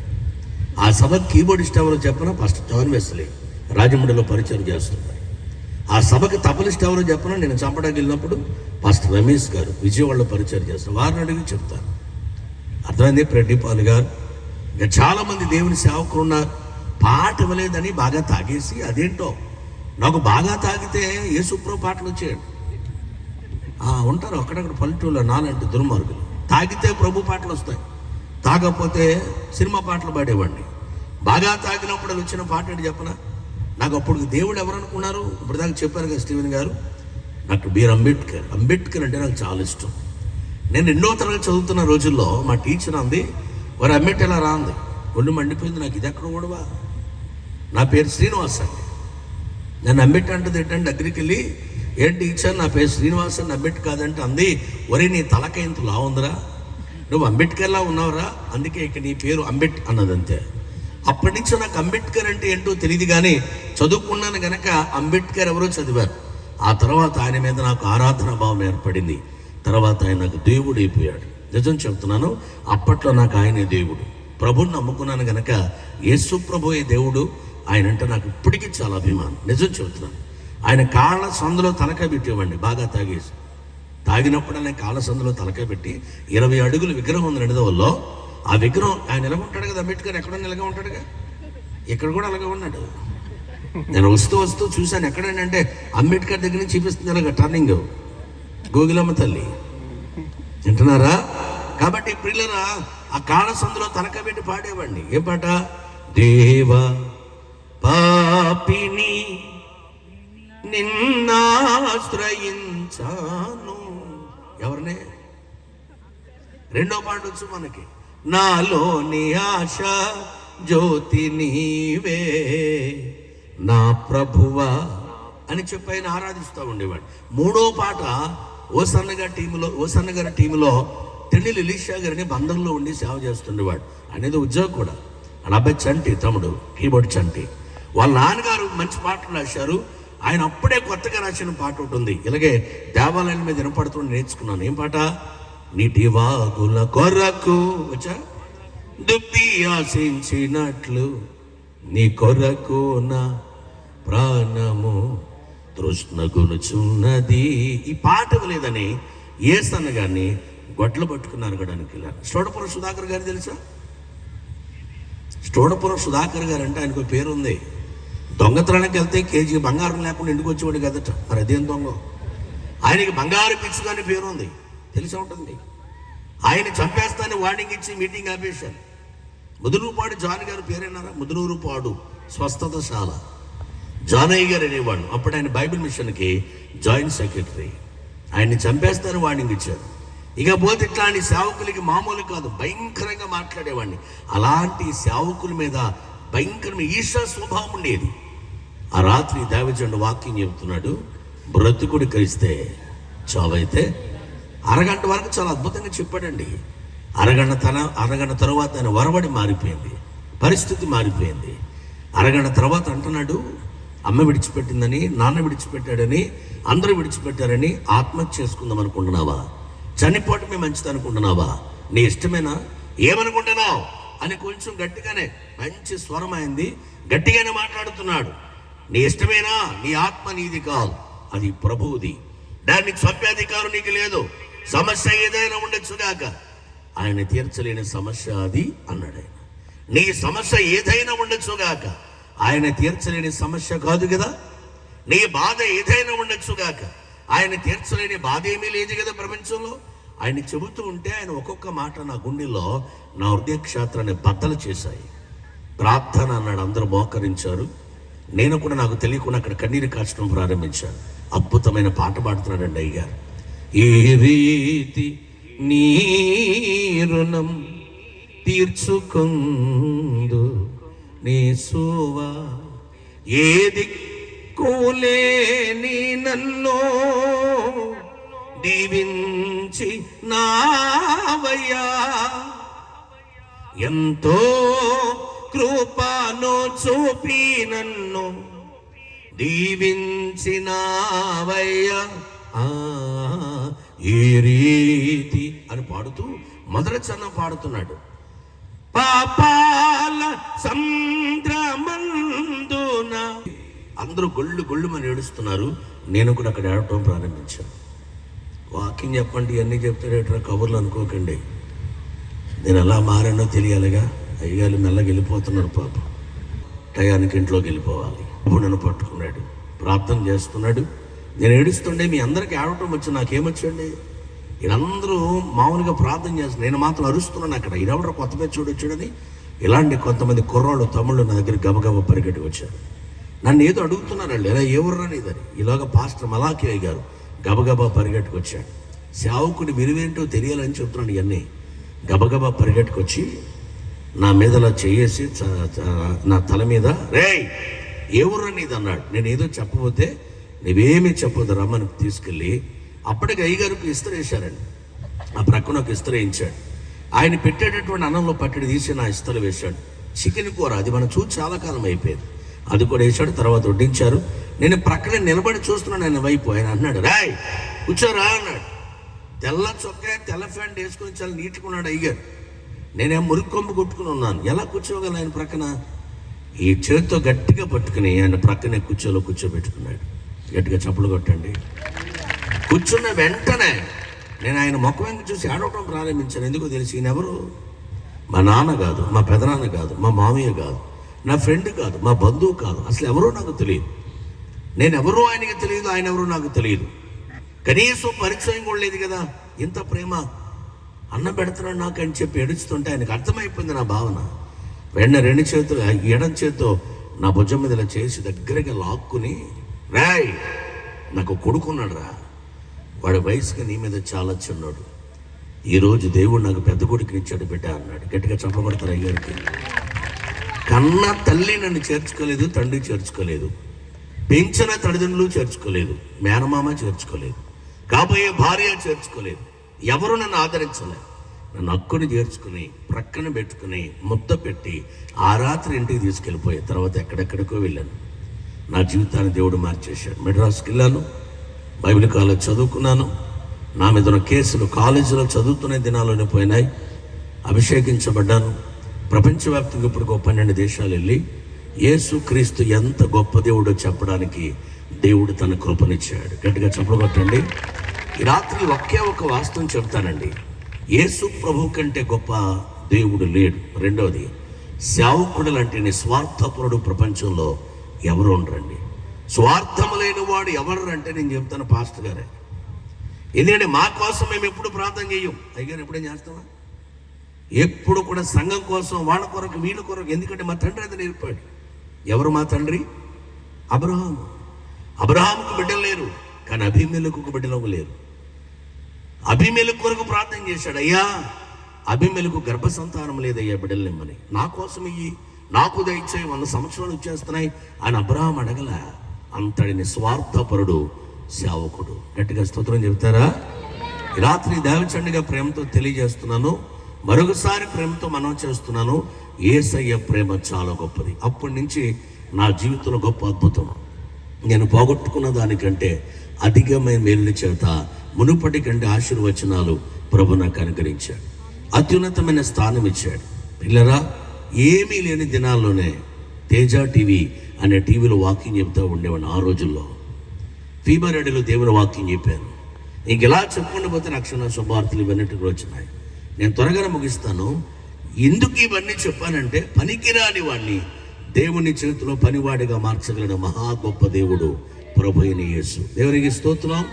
ఆ సభ కీబోర్డిస్ట్ ఎవరో చెప్పనా? పాస్టర్ జాన్ వెస్లీ రాజమండ్రిలో పరిచయం చేస్తున్నారు. ఆ సభకి తపలిస్ట్ ఎవరో చెప్పనా? నేను చంపడానికి వెళ్ళినప్పుడు పాస్టర్ రమేష్ గారు విజయవాడలో పరిచయం చేస్తున్నారు. వారిని అడిగి చెప్తాను. అర్థమైంది? రెడ్డిపాల్ గారు, ఇంకా చాలామంది దేవుని సేవకులు ఉన్నారు. పాట ఇవ్వలేదని బాగా తాగేసి, అదేంటో నాకు బాగా తాగితే యేసుప్రభు పాటలు వచ్చేయండి. ఉంటారు అక్కడక్కడ పల్లెటూళ్ళలో నాలంటి దుర్మార్గులు. తాగితే ప్రభు పాటలు వస్తాయి, తాగకపోతే సినిమా పాటలు పాడేవాడిని. బాగా తాగినప్పుడు వచ్చిన పాట ఏంటి చెప్పనా? నాకు అప్పుడు దేవుడు ఎవరు అనుకున్నారు? ఇప్పుడు దాకా చెప్పారు కదా స్టీవెన్ గారు, డాక్టర్ బిఆర్ అంబేద్కర్. అంబేద్కర్ అంటే నాకు చాలా ఇష్టం. నేను 2వ తరగతి చదువుతున్న రోజుల్లో మా టీచర్ అంది, వారు అంబేద్కర్ ఎలా రాంది, ఒళ్ళు మండిపోయింది నాకు. ఇది ఎక్కడ కూడవా? నా పేరు శ్రీనివాస్ అండి. నన్ను అంబేద్కర్ అంటది ఏంటంటే దగ్గరికి వెళ్ళి, ఏంటి టీచర్ నా పేరు శ్రీనివాస్ అని అంబేద్కర్ కాదంటే అంది, ఒరే నీ తలకైంత లా ఉందిరా, నువ్వు అంబేద్కర్లా ఉన్నావురా, అందుకే ఇక నీ పేరు అంబేద్కర్ అన్నదంతే. అప్పటి నుంచి నాకు అంబేద్కర్ అంటే ఏంటో తెలియదు, కానీ చదువుకున్నాను గనక అంబేద్కర్ ఎవరో చదివారు. ఆ తర్వాత ఆయన మీద నాకు ఆరాధన భావం ఏర్పడింది. తర్వాత ఆయన నాకు దేవుడు అయిపోయాడు. నిజం చెప్తున్నాను, అప్పట్లో నాకు ఆయనే దేవుడు. ప్రభుని నమ్ముకున్నాను గనక యేసు ప్రభుయే దేవుడు. ఆయన అంటే నాకు ఇప్పటికీ చాలా అభిమానం. నిజం చెబుతున్నాను. ఆయన కాళ్ళ సందులో తలకాయ పెట్టేవాడిని బాగా తాగేసి. తాగినప్పుడు ఆయన కాళ్ళ సందులో తలకాయ పెట్టి 20 అడుగుల విగ్రహం ఉంది నిడదవల్లో. ఆ విగ్రహం ఆయన ఎలాగ ఉంటాడు కదా, అంబేద్కర్ ఎక్కడన్నా ఇలాగే ఉంటాడుగా, ఇక్కడ కూడా అలాగే ఉన్నాడు. నేను వస్తూ చూశాను. ఎక్కడంటే అంబేద్కర్ దగ్గర నుంచి చూపిస్తుంది ఇలాగ టర్నింగ్, గోగిలమ్మ తల్లి. వింటున్నారా? కాబట్టి పిల్లరా ఆ కాళ్ళ సందులో తలకాయ పెట్టి పాడేవాడిని. ఏం పాట? దేవా పాపిని నిన్నాశ్రయించాను. ఎవరినే? 2వ పాట వచ్చు మనకి, నాలోని ఆశ జ్యోతి నీవే నా ప్రభువా అని చెప్పి ఆయన ఆరాధిస్తూ ఉండేవాడు. 3వ పాట ఓసన్న గారి టీములో తెన్నిలి ఎలీషా గారిని బంధంలో ఉండి సేవ చేస్తుండేవాడు. అనేది ఉద్యోగం కూడా. వాళ్ళ అబ్బాయి చంటి, తమ్ముడు కీబోర్డ్ చంటి. వాళ్ళ నాన్నగారు మంచి పాటలు రాశారు. ఆయన అప్పుడే కొత్తగా రాసిన పాట ఉంటుంది. ఇలాగే దేవాలయం మీద వినపడుతుండి నేర్చుకున్నాను. ఏం పాట? నీటి వాగుల కొరకు వచ్చా దుప్పి ఆశించినట్లు నీ కొరకు నా ప్రాణము తృష్ణగునుచున్నది. ఈ పాట లేదని యేసన్న గారిని గొడ్లు పట్టుకున్నారు గడానికి. స్టోడపురం సుధాకర్ గారు తెలుసా? స్టోడపురం సుధాకర్ గారు అంటే ఆయనకు పేరు ఉంది. దొంగతనానికి వెళ్తే కేజీ బంగారం లేకుండా ఇంటికి వచ్చేవాడు కదట. మరి అదేం దొంగ? ఆయనకి బంగారు పిచ్చుగా అని పేరు ఉంది, తెలిసి ఉంటుంది. ఆయన చంపేస్తానని వార్నింగ్ ఇచ్చి మీటింగ్ ఆపేశారు. ముదునూరుపాడు జాన్ గారు పేరేనారా? ముదునూరుపాడు స్వస్థతశాల జానయ్య గారు అనేవాడు. అప్పుడు ఆయన బైబిల్ మిషన్కి జాయింట్ సెక్రటరీ. ఆయన్ని చంపేస్తానని వార్నింగ్ ఇచ్చారు. ఇకపోతే ఇట్లాంటి సేవకులకి మామూలు కాదు, భయంకరంగా మాట్లాడేవాడిని. అలాంటి సేవకుల మీద భయంకరమైన ఈర్ష్య స్వభావం ఉండేది. ఆ రాత్రి దైవజనుడు వాక్యం చెబుతున్నాడు, బ్రతుకుడు కలిస్తే చావైతే. అరగంట వరకు చాలా అద్భుతంగా చెప్పాడండి. అరగంట తర్వాత ఆయన వరవడి మారిపోయింది, పరిస్థితి మారిపోయింది. అరగంట తర్వాత అంటున్నాడు, అమ్మ విడిచిపెట్టిందని, నాన్న విడిచిపెట్టాడని, అందరూ విడిచిపెట్టారని ఆత్మహత్య చేసుకుందాం అనుకుంటున్నావా? చనిపోవటమే మంచిది అనుకుంటున్నావా? నీ ఇష్టమేనా? ఏమనుకుంటున్నావు అని కొంచెం గట్టిగానే, మంచి స్వరం అయింది, గట్టిగానే మాట్లాడుతున్నాడు. నీ ఇష్టమేనా? నీ ఆత్మ నీది కాదు, అది ప్రభువుది. దాన్ని చంపే అధికారం నీకు లేదు. సమస్య ఏదైనా ఉండొచ్చుగాక, ఆయన తీర్చలేని సమస్య అది అన్నాడు ఆయన. నీ సమస్య ఏదైనా ఉండొచ్చుగాక, ఆయన తీర్చలేని సమస్య కాదు కదా. నీ బాధ ఏదైనా ఉండొచ్చుగాక, ఆయన తీర్చలేని బాధ ఏమీ లేదు కదా ప్రపంచంలో. ఆయన చెబుతూ ఉంటే ఆయన ఒక్కొక్క మాట నా గుండెల్లో, నా హృదయ క్షేత్రాన్ని బద్దలు చేశాయి. ప్రార్థన అన్నాడు, అందరూ మోకరించారు. నేను కూడా నాకు తెలియకుండా అక్కడ కన్నీరు కాచడం ప్రారంభించాను. అద్భుతమైన పాట పాడుతున్నాడండి అయ్యగారు. ఏ రీతి నీ రుణం తీర్చుకుందు నీ సువా, ఏ దిక్కులేని నన్ను దీవించి నావయ్యా, ఎంతో కృపను చూపి నన్ను దీవించినావయ్యా, ఈ రీతి అని పాడుతూ మొదటి చరణం పాడుతున్నాడు. పాపాల సంద్రమందున అందరూ గొళ్ళు అని ఏడుస్తున్నారు. నేను కూడా అక్కడ ఏడవటం ప్రారంభించాను. వాకింగ్ చెప్పండి, అన్నీ చెప్తాడేట్రా కబుర్లు అనుకోకండి. నేను ఎలా మారానో తెలియాలిగా. అయ్యగారు మెల్లగా వెళ్ళిపోతున్నారు పాప. టయానికి ఇంట్లోకి వెళ్ళిపోవాలి. అప్పుడు నన్ను పట్టుకున్నాడు, ప్రార్థన చేస్తున్నాడు. నేను ఏడుస్తుండే మీ అందరికీ ఏడవటం వచ్చి నాకేమొచ్చండి? వీళ్ళందరూ మామూలుగా ప్రార్థన చేస్తున్నారు, నేను మాత్రం అరుస్తున్నాను అక్కడ. ఈడెవడో కొత్త మీద చూడొచ్చాడని ఇలాంటి కొంతమంది కుర్రాళ్ళు తమ్ముళ్ళు నా దగ్గర గబగబ పరిగెట్టి వచ్చారు. నన్ను ఏదో అడుగుతున్నారు వాళ్ళు, ఎలా ఎవరని ఇదని. ఇలాగ పాస్టర్ మలాఖీ గారు గబగబా పరిగెట్టుకొచ్చాడు. సేవకుడి విలువేంటో తెలియాలని చెప్తున్నాడు. ఇవన్నీ గబగబా పరిగెట్టుకొచ్చి నా మీద అలా చేసి నా తల మీద, రేయ్ ఎవరని ఇది అన్నాడు. నేను ఏదో చెప్పబోతే నువ్వేమీ చెప్పొద్దు రమ్మని తీసుకెళ్ళి అప్పటికి అయ్యగారికి ఇస్త్రీ వేశారండి. ఆ ప్రక్కన ఒక ఇస్త్రీ వేయించాడు. ఆయన పెట్టేటటువంటి అన్నంలో పట్టడి తీసి నా ఇస్తలు వేశాడు. చికెన్ కూర, అది మనం చూసి చాలా కాలం అయిపోయింది, అది కూడా వేశాడు. తర్వాత వడ్డించారు. నేను ప్రక్కనే నిలబడి చూస్తున్నాను ఆయన వైపు. ఆయన అన్నాడు, రాయ్ కూర్చోరా అన్నాడు. తెల్ల చొక్కా తెల్ల ప్యాంట్ వేసుకొని చాలా నీట్గా ఉన్నాడు అయ్యగారు. నేనేం మురికి కొమ్ము కొట్టుకుని ఉన్నాను. ఎలా కూర్చోగలను ఆయన ప్రక్కన? ఈ చేతితో గట్టిగా పట్టుకుని ఆయన ప్రక్కనే కూర్చోబెట్టుకున్నాడు. గట్టిగా చప్పులు కొట్టండి. కూర్చున్న వెంటనే నేను ఆయన ముఖం వెంక చూసి ఏడవటం ప్రారంభించాను. ఎందుకో తెలిసి ఈయన ఎవరు? మా నాన్న కాదు, మా పెదనాన్న కాదు, మా మామయ్య కాదు, నా ఫ్రెండ్ కాదు, మా బంధువు కాదు, అసలు ఎవరో నాకు తెలియదు. నేను ఎవరో ఆయనకి తెలియదు, ఆయన ఎవరో నాకు తెలియదు. కనీసం పరిచయం కూడా లేదు కదా. ఇంత ప్రేమ అన్న పెడుతున్నాడు నాకు అని చెప్పి ఏడుస్తుంటే ఆయనకు అర్థమైపోయింది నా భావన. రెండు చేతులు ఎడం చేతితో నా భుజం మీద ఇలా చేసి దగ్గరగా లాక్కుని, రాయ్ నాకు కొడుకున్నాడు రా, వాడి వయసుకి నీ మీద చాలా చిన్నాడు, ఈరోజు దేవుడు నాకు పెద్ద కొడుకుని ఇచ్చాడు బిడ్డ అన్నాడు. గట్టిగా చెప్పబడతారు అయ్యారికి. కన్న తల్లి నన్ను చేర్చుకోలేదు, తండ్రి చేర్చుకోలేదు, పెంచిన తల్లిదండ్రులు చేర్చుకోలేదు, మేనమామ చేర్చుకోలేదు, కాబోయే భార్య చేర్చుకోలేదు, ఎవరు నన్ను ఆదరించలేదు. నన్ను అక్కుని చేర్చుకుని ప్రక్కన పెట్టుకుని ముద్ద పెట్టి ఆ రాత్రి ఇంటికి తీసుకెళ్ళిపోయి తర్వాత ఎక్కడెక్కడికో వెళ్ళాను. నా జీవితాన్ని దేవుడు మార్చేశాడు. మెడ్రాస్కి వెళ్ళాను, బైబిల్ కాలేజ్ చదువుకున్నాను. నా మీద ఉన్న కేసులు కాలేజీలో చదువుతున్న దినాల్లోనే పోయినాయి. అభిషేకించబడ్డాను. ప్రపంచవ్యాప్తంగా ఇప్పుడు 12 దేశాలు వెళ్ళి యేసు క్రీస్తు ఎంత గొప్ప దేవుడో చెప్పడానికి దేవుడు తన కృపనిచ్చాడు. గట్టిగా చెప్పగొట్టండి. ఈ రాత్రి ఒకే ఒక వాస్తవం చెప్తానండి. యేసు ప్రభు కంటే గొప్ప దేవుడు లేడు. రెండవది, సేవకుడు లాంటి నిస్వార్థపరుడు ప్రపంచంలో ఎవరు ఉండరండి. స్వార్థము లేని వాడు ఎవరు అంటే నేను చెప్తాను పాస్టర్ గారే. ఎందుకంటే మా కోసం మేము ఎప్పుడు ప్రార్థన చేయం. అయ్యారు ఎప్పుడేం చేస్తామా? ఎప్పుడు కూడా సంఘం కోసం, వాళ్ళ కొరకు, వీళ్ళ కొరకు. ఎందుకంటే మా తండ్రి అది నేర్పాడు. ఎవరు మా తండ్రి? అబ్రహాము. అబ్రహాముకు బిడ్డలు లేరు, కానీ అభిమేలకుకు బిడ్డలు లేరు. అభిమేలకు కొరకు ప్రార్థన చేశాడు. అయ్యా అభిమేలకు గర్భ సంతానం లేదయ్యా, బిడ్డలు నిమ్మని నా కోసం ఇయ్యి, నాకు దయచేయి, 100 సంవత్సరాలు వచ్చేస్తున్నాయి అని అబ్రహాం అడగల. అంతటి నిస్వార్థపరుడు సేవకుడు. గట్టిగా స్తోత్రం చెబుతారా? ఈ రాత్రి దేవచండిగా ప్రేమతో తెలియజేస్తున్నాను, మరొకసారి ప్రేమతో మనం చేస్తున్నాను. యేసయ్య ప్రేమ చాలా గొప్పది. అప్పటి నుంచి నా జీవితంలో గొప్ప అద్భుతం. నేను పోగొట్టుకున్న దానికంటే అధికమైన మేలుల చేత మునుపటి కంటే ఆశీర్వచనాలు ప్రభు నాకు అనుగ్రహించాడు. అత్యున్నతమైన స్థానం ఇచ్చాడు. పిల్లరా, ఏమీ లేని దినాల్లోనే తేజ టీవీ అనే టీవీలో వాకింగ్ చెప్తూ ఉండేవాడిని. ఆ రోజుల్లో ఫీబర్ రేడియోలో దేవుని వాకింగ్ చెప్పాను. ఇంక ఇలా చెప్పుకుంటూ పోతే రక్షణ శుభార్తలు ఇవన్నీ వచ్చినాయి. నేను త్వరగా ముగిస్తాను. ఎందుకు ఇవన్నీ చెప్పానంటే, పనికిరాని వాడిని దేవుని చేతిలో పనివాడిగా మార్చగలిగిన మహా గొప్ప దేవుడు ప్రభు అయిన యేసు. దేవునికి స్తోత్రం.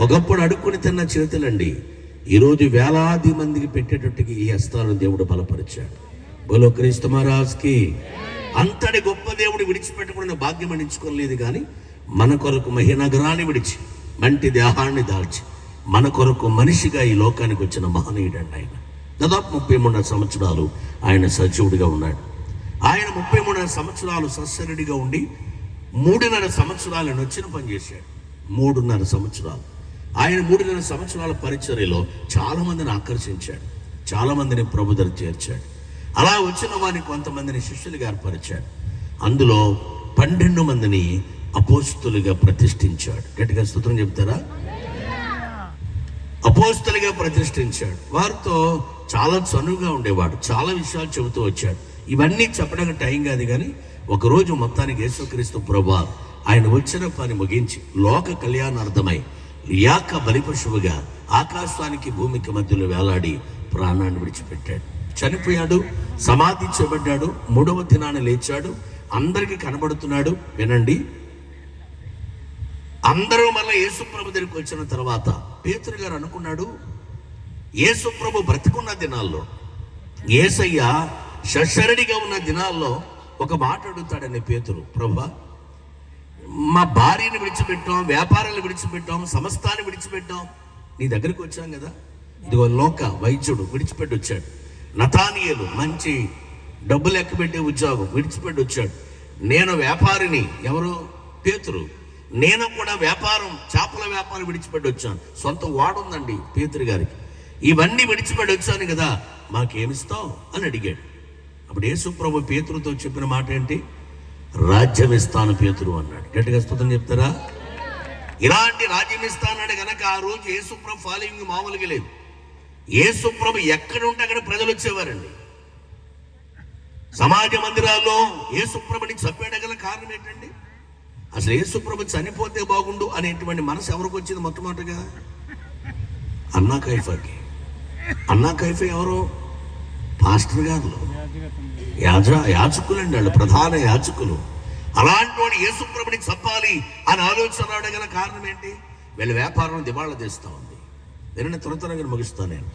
ఒకప్పుడు అడుక్కుని తిన్న చేతులండి ఈరోజు వేలాది మందికి పెట్టేటట్టుగా ఈ హస్తాలను దేవుడు బలపరిచాడు. బోలో క్రీస్తు మహారాజ్కి. అంతటి గొప్ప దేవుడు విడిచిపెట్టకుండా భాగ్యం అందించుకోలేదు. కానీ మన కొరకు మహినగరాన్ని విడిచి మంటి దేహాన్ని దాల్చి మన కొరకు మనిషిగా ఈ లోకానికి వచ్చిన మహనీయుడు అండి ఆయన. దాదాపు 33 సంవత్సరాలు ఆయన సజీవుడిగా ఉన్నాడు. ఆయన 33 సంవత్సరాలు సస్సరుడిగా ఉండి 3.5 సంవత్సరాలు నొచ్చిన పని చేశాడు. 3.5 సంవత్సరాలు ఆయన 3.5 సంవత్సరాల పరిచర్యలో చాలా మందిని ఆకర్షించాడు, చాలా మందిని ప్రభు దగ్గర చేర్చాడు. అలా వచ్చిన వారిని కొంతమందిని శిష్యులుగా ఏర్పరిచాడు. అందులో 12 మందిని అపోస్తులుగా ప్రతిష్ఠించాడు. గట్టిగా స్తోత్రం చెప్తారా? అపోస్తులుగా ప్రతిష్ఠించాడు. వారితో చాలా చనువుగా ఉండేవాడు, చాలా విషయాలు చెబుతూ వచ్చాడు. ఇవన్నీ చెప్పడానికి టైం కాదు, కానీ ఒకరోజు మొత్తానికి యేసుక్రీస్తు ప్రభువు ఆయన వచ్చిన పని ముగించి లోక కళ్యాణార్థమై యాక బలిపశువుగా ఆకాశానికి భూమికి మధ్యలో వేలాడి ప్రాణాన్ని విడిచిపెట్టాడు. చనిపోయాడు, సమాధి చేయబడ్డాడు, 3వ దినాన లేచాడు, అందరికీ కనబడుతున్నాడు. వినండి, అందరూ మళ్ళీ యేసుప్రభు దగ్గరికి వచ్చిన తర్వాత పేతురు గారు అనుకున్నాడు, యేసుప్రభు బ్రతికున్న దినాల్లో, యేసయ్య శరీరిగా ఉన్న దినాల్లో ఒక మాట అడుగుతాడని పేతురు, ప్రభువా, మా భార్యని విడిచిపెట్టాం, వ్యాపారాలు విడిచిపెట్టాం, సమస్తాన్ని విడిచిపెట్టాం, నీ దగ్గరికి వచ్చాం కదా. ఇదిగో లోక వైద్యుడు విడిచిపెట్టి వచ్చాడు, నతానియేలు మంచి డబ్బులు లెక్కబెట్టే ఉద్యోగం విడిచిపెట్టి వచ్చాడు, నేను వ్యాపారిని, ఎవరు? పేతురు, నేను కూడా వ్యాపారం, చేపల వ్యాపారం విడిచిపెట్టి వచ్చాను, సొంత వాడుందండి పేతురు గారికి, ఇవన్నీ విడిచిపెట్టి వచ్చాను కదా, మాకేమిస్తావు అని అడిగాడు. అప్పుడు యేసు ప్రభు పేతురుతో చెప్పిన మాట ఏంటి? రాజ్యం ఇస్తాను పేతురు అన్నాడు. గట్టిగా స్తోత్రం చెప్తారా? ఇలాంటి రాజ్యం ఇస్తానన్నాడు కనుక ఆ రోజు యేసు ప్రభు ఫాలోయింగ్ మామూలుగా లేదు. యేసు ప్రభు ఎక్కడ ఉంటే అక్కడ ప్రజలు వచ్చేవారండి. సమాజ మందిరాల్లో యేసు ప్రభుని చంపేయడం గల కారణం ఏంటండి? అసలు యేసు ప్రభు చనిపోతే బాగుండు అనేటువంటి మనసు ఎవరికి వచ్చింది? మొట్టమొదటిగా అన్నా కైఫాకి. అన్నా కైఫా ఎవరు? పాస్టర్ గారు, యాజకులండి, వాళ్ళు ప్రధాన యాజకులు. అలాంటి వాడు యేసు ప్రభుని చంపాలి అని ఆలోచన రావడం గల కారణం ఏంటి? వీళ్ళ వ్యాపారం దివాళా తీస్తూ ఉంది. నేను త్వరగా ముగిస్తాను. నేను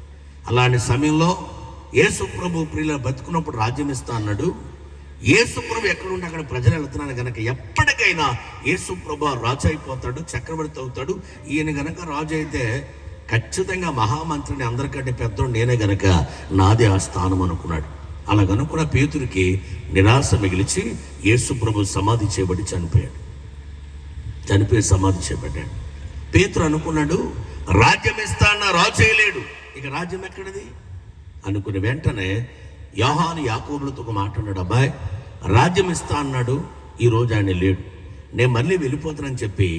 అలాంటి సమయంలో యేసు ప్రభు ప్రియుల బతుకున్నప్పుడు రాజ్యం ఇస్తా అన్నాడు. యేసు ప్రభు ఎక్కడుంటే అక్కడ ప్రజలు వెళ్తున్నాను కనుక ఎప్పటికైనా యేసు ప్రభు రాజు అయిపోతాడు, చక్రవర్తి అవుతాడు. ఈయన గనక రాజు అయితే ఖచ్చితంగా మహామంత్రిని, అందరికంటే పెద్దోడు నేనే గనక నాదే ఆ స్థానం అనుకున్నాడు. అలా కనుక్కున్న పేతురికి నిరాశ మిగిలిచి యేసు ప్రభు సమాధి చేయబడి చనిపోయాడు. చనిపోయి సమాధి చేయబడ్డాడు. పేతురు అనుకున్నాడు, రాజ్యం ఇస్తాన్న రాజు చేయలేడు, ఇక రాజ్యం ఎక్కడిది అనుకుని వెంటనే యోహాను యాకోబులతో ఒక మాట అన్నాడు, అబ్బాయి రాజ్యం ఇస్తా అన్నాడు, ఈరోజు ఆయన లేడు, నేను మళ్ళీ వెళ్ళిపోతానని చెప్పి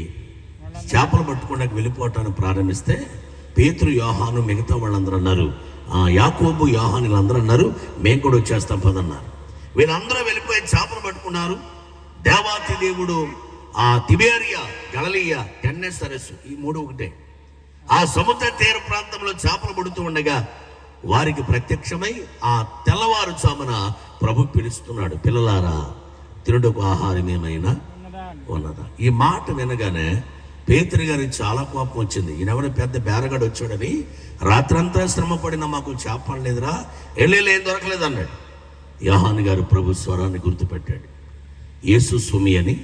చేపలు పట్టుకోవడానికి వెళ్ళిపోవటానికి ప్రారంభిస్తే పేతురు, యోహాను, మిగతా వాళ్ళందరూ అన్నారు, యాకోబు, యోహాను వీళ్ళందరూ అన్నారు, మేము కూడా వచ్చేస్తాం పదన్నారు. వీళ్ళందరూ వెళ్ళిపోయి చేపలు పట్టుకున్నారు. దేవాతి దేవుడు ఆ తిబేరియా, గలిలయ, గెన్నెసరస్సు, ఈ 3 ఒకటే, ఆ సముద్ర తీర ప్రాంతంలో చేపలు పడుతూ ఉండగా వారికి ప్రత్యక్షమై ఆ తెల్లవారుజామున ప్రభు పిలుస్తున్నాడు, పిల్లలారా తినుటకు ఆహారం ఏమైనా ఉన్నదా? ఈ మాట వినగానే పేతురు గారికి చాలా కోపం వచ్చింది. ఈయనెవడ పెద్ద బేరగాడు వచ్చాడని, రాత్రంతా శ్రమ పడినా మాకు చేపలు లేదురా, ఏం దొరకలేదు అన్నాడు. యోహాను గారు ప్రభు స్వరాన్ని గుర్తుపెట్టాడు. యేసు స్వామి అని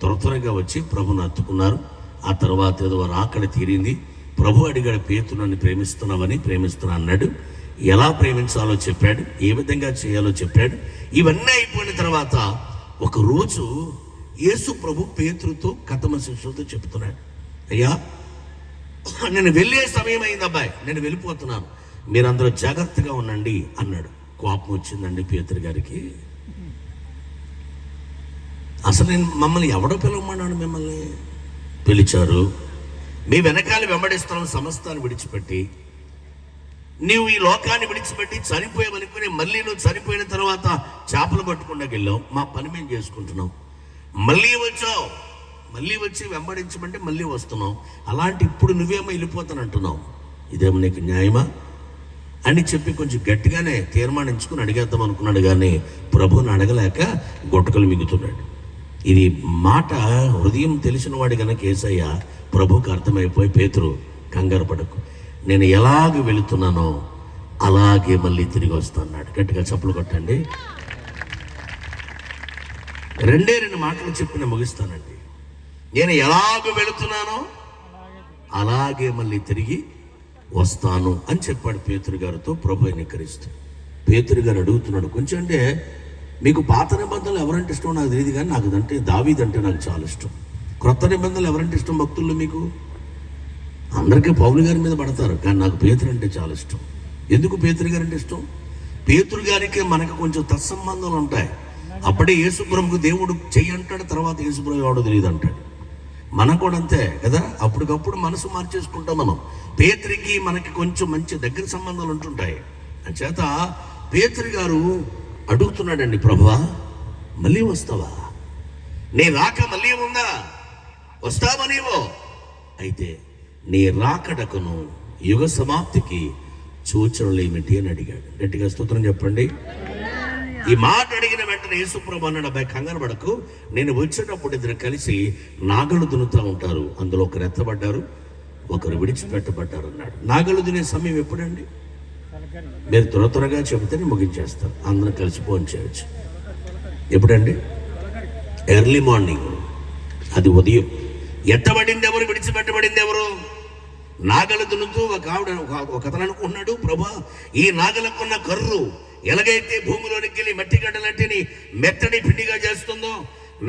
త్వరగా వచ్చి ప్రభుని హత్తుకున్నారు. ఆ తర్వాత ఏదో ఆకలి తీరింది. ప్రభు అడిగాడు, పేతురు నన్ను ప్రేమిస్తున్నా అన్నాడు. ఎలా ప్రేమించాలో చెప్పాడు, ఏ విధంగా చేయాలో చెప్పాడు. ఇవన్నీ అయిపోయిన తర్వాత ఒకరోజు యేసు ప్రభు పేతురుతో కథమ శిష్యులతో చెప్తున్నాడు, అయ్యా నేను వెళ్ళే సమయం అయింది అబ్బాయి, నేను వెళ్ళిపోతున్నాను, మీరందరూ జాగ్రత్తగా ఉండండి అన్నాడు. కోపం వచ్చిందండి పేతురు గారికి. అసలు నేను మమ్మల్ని ఎవడో పిలవమన్నాడు? మిమ్మల్ని పిలిచారు, మీ వెనకాల వెంబడిస్తున్నాం, సమస్తాన్ని విడిచిపెట్టి నీవు ఈ లోకాన్ని విడిచిపెట్టి చనిపోయావనుకుని మళ్ళీ నువ్వు చనిపోయిన తర్వాత చేపలు పట్టుకుండా వెళ్ళావు, మా పని మేము చేసుకుంటున్నాం, మళ్ళీ వచ్చావు, మళ్ళీ వచ్చి వెంబడించమంటే మళ్ళీ వస్తున్నావు, అలాంటి ఇప్పుడు నువ్వేమో వెళ్ళిపోతానంటున్నావు, ఇదేమో నీకు న్యాయమా అని చెప్పి కొంచెం గట్టిగానే తీర్మానించుకుని అడిగేద్దాం అనుకున్నాడు. కానీ ప్రభుని అడగలేక గొట్టకలు మిగుతున్నాడు. ఇది మాట హృదయం తెలిసిన వాడి కనుక యేసయ్య ప్రభుకు అర్థమైపోయి, పేతురు కంగారు పడకు, నేను ఎలాగ వెళుతున్నానో అలాగే మళ్ళీ తిరిగి వస్తాన్నాడు. గట్టిగా చప్పులు కొట్టండి. 2 మాటలు చెప్పిన ముగిస్తానండి. నేను ఎలాగ వెళుతున్నానో అలాగే మళ్ళీ తిరిగి వస్తాను అని చెప్పాడు పేతురు గారితో ప్రభు అయిన క్రీస్తు. పేతురు గారు అడుగుతున్నాడు, కొంచెం అంటే మీకు పాత నిబంధనలు ఎవరంటే ఇష్టం నాకు తెలియదు, కానీ నాకు దావీదు అంటే నాకు చాలా ఇష్టం. క్రొత్త నిబంధనలు ఎవరంటే ఇష్టం భక్తుల్లో మీకు? అందరికీ పౌలు గారి మీద పడతారు, కానీ నాకు పేతురు అంటే చాలా ఇష్టం. ఎందుకు పేతురు గారు అంటే ఇష్టం? పేతురు గారికి మనకు కొంచెం తత్సంబంధాలు ఉంటాయి. అప్పుడే యేసుప్రభుకు దేవుడు చెయ్యి అంటాడు, తర్వాత యేసుప్రభు ఎవడో తెలియదు అంటాడు. మనం కూడా అంతే కదా, అప్పటికప్పుడు మనసు మార్చేసుకుంటాం మనం. పేతురికి మనకి కొంచెం మంచి దగ్గర సంబంధాలు ఉంటుంటాయి. అంచేత పేతురు గారు అడుగుతున్నాడండి, ప్రభువా మళ్ళీ వస్తావా? నీ రాక మళ్ళీ ఉందా? వస్తావా నీవో? అయితే నీ రాకడకును యుగ సమాప్తికి సూచనలు ఏమిటి అని అడిగాడు. గట్టిగా స్తోత్రం చెప్పండి. ఈ మాట అడిగిన వెంటనే యేసుప్రభు అన్నాడు, అబ్బాయి కంగారు పడకు, నేను వచ్చేటప్పుడు ఇద్దరు కలిసి నాగలు దున్నుతూ ఉంటారు, అందులో ఒకరు ఎత్తబడ్డారు, ఒకరు విడిచిపెట్టబడ్డారు అన్నాడు. నాగలు దున్నే సమయం ఎప్పుడండి? మీరు త్వరగా చెబితే నేను ముగించేస్తాను, అందరం కలిసి ఫోన్ చేయవచ్చు. ఎప్పుడండి? ఎర్లీ మార్నింగ్, అది ఉదయం. ఎత్తబడింది ఎవరు? విడిచిపెట్టబడింది ఎవరు? నాగలు దున్నుతూ ఒక అతను అనుకుంటున్నాడు, ప్రభా ఈ నాగలకున్న కర్రు ఎలాగైతే భూమిలోనికి వెళ్ళి మట్టి గడ్డలంటిని మెత్తడి పిండిగా చేస్తుందో,